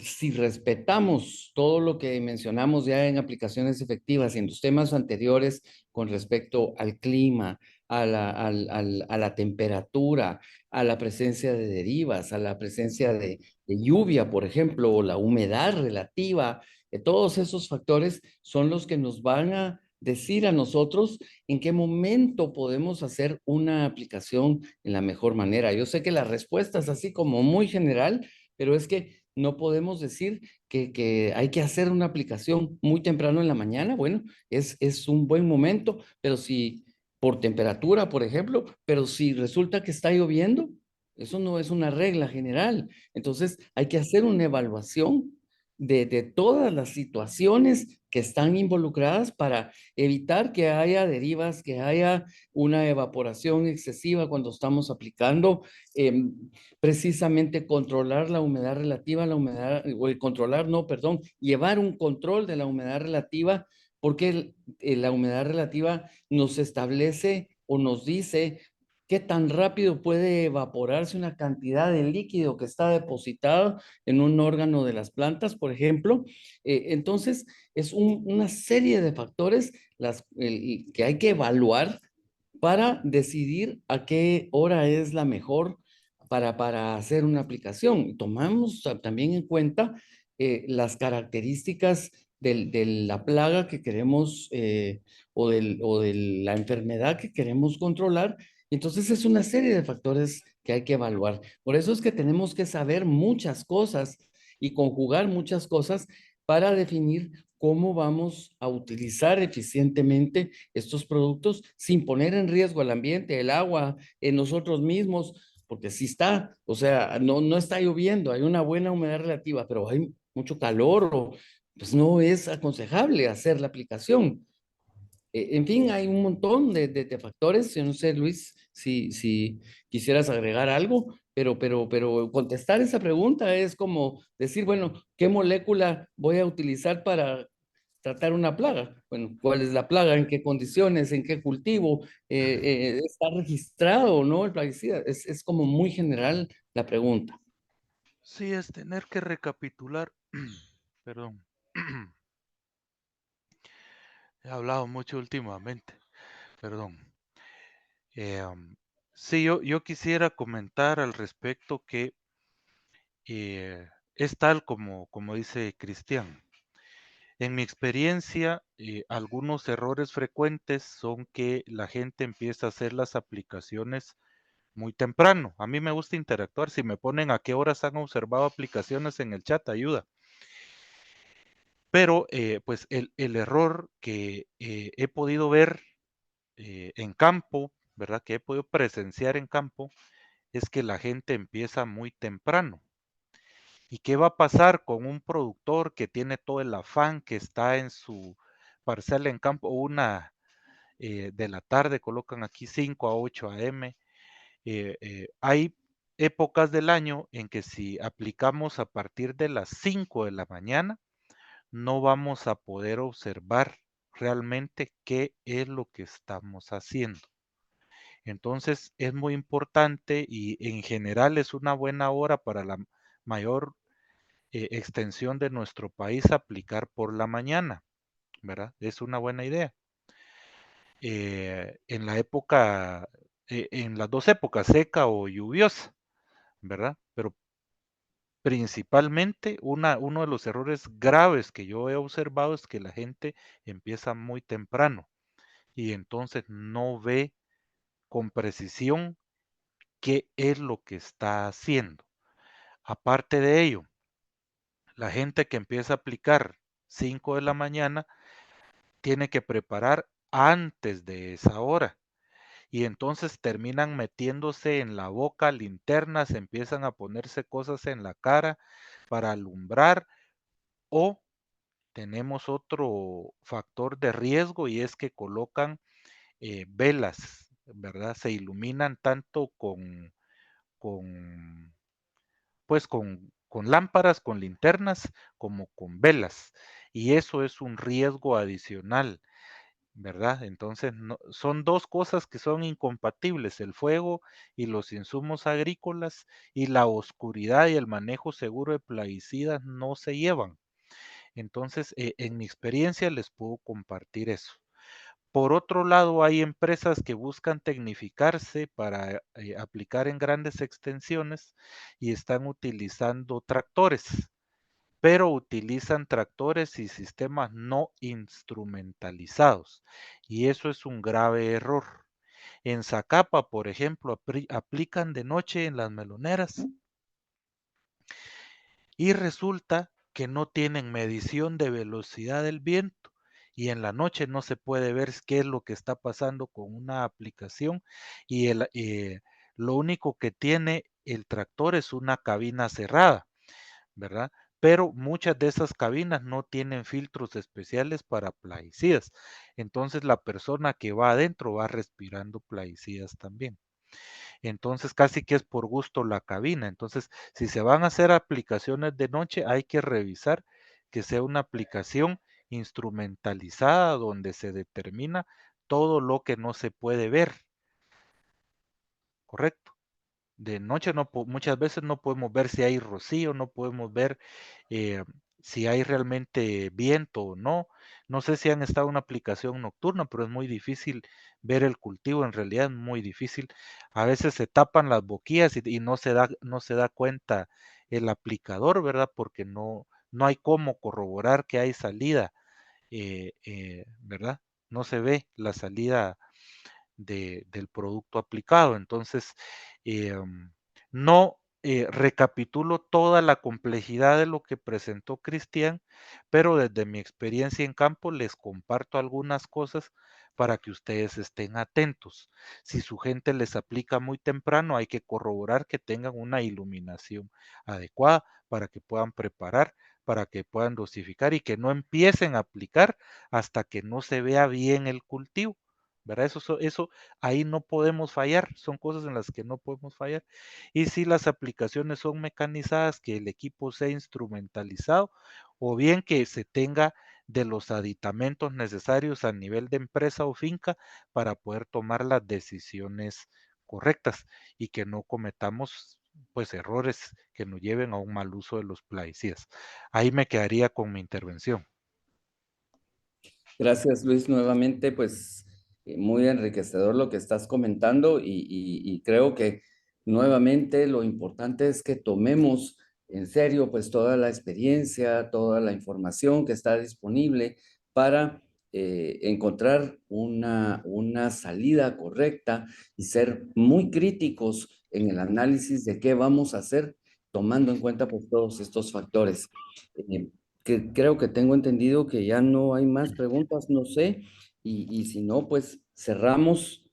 si respetamos todo lo que mencionamos ya en aplicaciones efectivas y en los temas anteriores con respecto al clima, a la temperatura, a la presencia de derivas, a la presencia de lluvia, por ejemplo, o la humedad relativa, todos esos factores son los que nos van a decir a nosotros en qué momento podemos hacer una aplicación en la mejor manera. Yo sé que la respuesta es así como muy general, pero es que no podemos decir que hay que hacer una aplicación muy temprano en la mañana. Bueno, es un buen momento, pero si por temperatura, por ejemplo, pero si resulta que está lloviendo, eso no es una regla general. Entonces, hay que hacer una evaluación de todas las situaciones que están involucradas para evitar que haya derivas, que haya una evaporación excesiva cuando estamos aplicando, precisamente controlar la humedad relativa, la humedad, o controlar, no, perdón, llevar un control de la humedad relativa, porque la humedad relativa nos establece o nos dice qué tan rápido puede evaporarse una cantidad de líquido que está depositado en un órgano de las plantas, por ejemplo. Entonces, es una serie de factores que hay que evaluar para decidir a qué hora es la mejor para hacer una aplicación. Y tomamos también en cuenta las características de la plaga que queremos o de la enfermedad que queremos controlar. Entonces es una serie de factores que hay que evaluar. Por eso es que tenemos que saber muchas cosas y conjugar muchas cosas para definir cómo vamos a utilizar eficientemente estos productos sin poner en riesgo el ambiente, el agua, en nosotros mismos, porque sí está, o sea, no está lloviendo, hay una buena humedad relativa, pero hay mucho calor, o pues no es aconsejable hacer la aplicación. En fin, hay un montón de factores. Yo no sé, Luis, si quisieras agregar algo, pero contestar esa pregunta es como decir, bueno, ¿qué molécula voy a utilizar para tratar una plaga? Bueno, ¿cuál es la plaga? ¿En qué condiciones? ¿En qué cultivo? ¿Está registrado o no el plaguicida? Es como muy general la pregunta. Sí, es tener que recapitular. Perdón. He hablado mucho últimamente. Perdón. Eh, um, sí, yo quisiera comentar al respecto que es tal como dice Cristian. En mi experiencia, algunos errores frecuentes son que la gente empieza a hacer las aplicaciones muy temprano. A mí me gusta interactuar. Si me ponen a qué horas han observado aplicaciones en el chat, ayuda. Pero pues el error que he podido ver en campo, ¿verdad? Que he podido presenciar en campo, es que la gente empieza muy temprano. ¿Y qué va a pasar con un productor que tiene todo el afán, que está en su parcela en campo, una de la tarde, colocan aquí 5 a 8 a.m.? Hay épocas del año en que si aplicamos a partir de las 5 de la mañana, no vamos a poder observar realmente qué es lo que estamos haciendo. Entonces es muy importante y en general es una buena hora para la mayor extensión de nuestro país aplicar por la mañana, ¿verdad? Es una buena idea. En la época, en las dos épocas, seca o lluviosa, ¿verdad? Pero principalmente uno de los errores graves que yo he observado es que la gente empieza muy temprano y entonces no ve con precisión qué es lo que está haciendo. Aparte de ello, la gente que empieza a aplicar 5 de la mañana tiene que preparar antes de esa hora y entonces terminan metiéndose en la boca linternas, empiezan a ponerse cosas en la cara para alumbrar o tenemos otro factor de riesgo y es que colocan velas, ¿verdad? Se iluminan tanto con pues con lámparas, con linternas, como con velas. Y eso es un riesgo adicional, ¿verdad? Entonces, son dos cosas que son incompatibles, el fuego y los insumos agrícolas y la oscuridad y el manejo seguro de plaguicidas no se llevan. Entonces, en mi experiencia les puedo compartir eso. Por otro lado, hay empresas que buscan tecnificarse para aplicar en grandes extensiones y están utilizando tractores, pero utilizan tractores y sistemas no instrumentalizados. Y eso es un grave error. En Zacapa, por ejemplo, aplican de noche en las meloneras y resulta que no tienen medición de velocidad del viento y en la noche no se puede ver qué es lo que está pasando con una aplicación y lo único que tiene el tractor es una cabina cerrada, ¿verdad? Pero muchas de esas cabinas no tienen filtros especiales para plaguicidas. Entonces la persona que va adentro va respirando plaguicidas también. Entonces casi que es por gusto la cabina. Entonces, si se van a hacer aplicaciones de noche, hay que revisar que sea una aplicación instrumentalizada donde se determina todo lo que no se puede ver, ¿correcto? De noche muchas veces no podemos ver si hay rocío, no podemos ver eh, si hay realmente viento o no. No sé si han estado en una aplicación nocturna, pero es muy difícil ver el cultivo, en realidad es muy difícil. A veces se tapan las boquillas y no se da cuenta el aplicador, ¿verdad? Porque no hay cómo corroborar que hay salida, ¿verdad? No se ve la salida del producto aplicado. Entonces, no recapitulo toda la complejidad de lo que presentó Cristian, pero desde mi experiencia en campo les comparto algunas cosas para que ustedes estén atentos. Si su gente les aplica muy temprano, hay que corroborar que tengan una iluminación adecuada para que puedan preparar, para que puedan dosificar y que no empiecen a aplicar hasta que no se vea bien el cultivo. ¿Verdad? Eso ahí no podemos fallar, son cosas en las que no podemos fallar. Y si las aplicaciones son mecanizadas, que el equipo sea instrumentalizado o bien que se tenga de los aditamentos necesarios a nivel de empresa o finca para poder tomar las decisiones correctas y que no cometamos pues errores que nos lleven a un mal uso de los plaguicidas. Ahí me quedaría con mi intervención. Gracias, Luis. Nuevamente, pues muy enriquecedor lo que estás comentando y creo que nuevamente lo importante es que tomemos en serio pues toda la experiencia, toda la información que está disponible para encontrar una salida correcta y ser muy críticos en el análisis de qué vamos a hacer tomando en cuenta pues todos estos factores. Que creo que tengo entendido que ya no hay más preguntas, no sé, y si no, pues cerramos,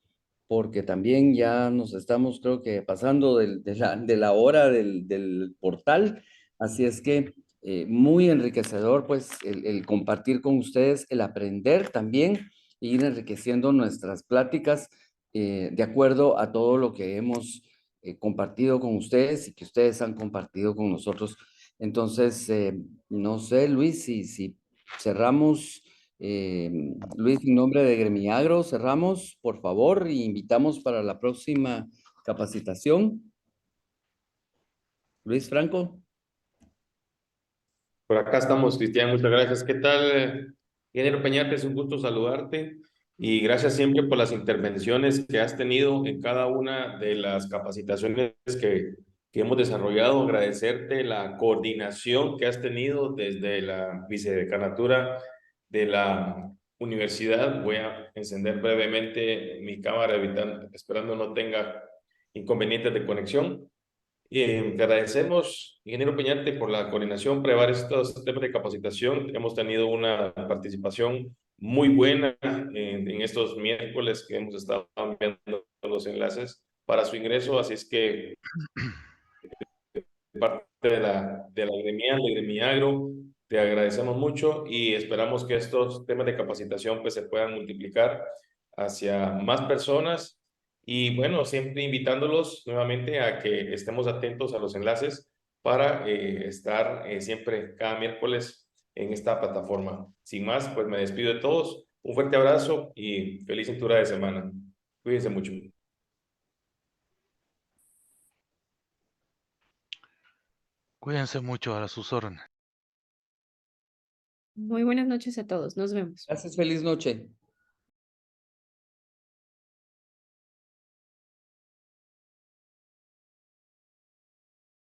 porque también ya nos estamos, creo que, pasando de la hora del portal, así es que muy enriquecedor, pues, el compartir con ustedes, el aprender también, e ir enriqueciendo nuestras pláticas de acuerdo a todo lo que hemos compartido con ustedes y que ustedes han compartido con nosotros. Entonces, no sé, Luis, si cerramos, Luis, en nombre de Gremiagro, cerramos, por favor, y invitamos para la próxima capacitación. Luis Franco. Por acá estamos, Cristian, muchas gracias. ¿Qué tal, ingeniero Peñate? Es un gusto saludarte y gracias siempre por las intervenciones que has tenido en cada una de las capacitaciones que hemos desarrollado. Agradecerte la coordinación que has tenido desde la vicedecanatura de la universidad. Voy a encender brevemente mi cámara, esperando no tenga inconvenientes de conexión. Te agradecemos, ingeniero Peñate, por la coordinación para llevar estos temas de capacitación. Hemos tenido una participación muy buena en estos miércoles que hemos estado enviando los enlaces para su ingreso, así es que de parte de la gremial, de Gremiagro, te agradecemos mucho y esperamos que estos temas de capacitación pues se puedan multiplicar hacia más personas y bueno, siempre invitándolos nuevamente a que estemos atentos a los enlaces para estar siempre cada miércoles en esta plataforma. Sin más, pues me despido de todos. Un fuerte abrazo y feliz cintura de semana. Cuídense mucho. Cuídense mucho, a sus órdenes. Muy buenas noches a todos. Nos vemos. Gracias, feliz noche.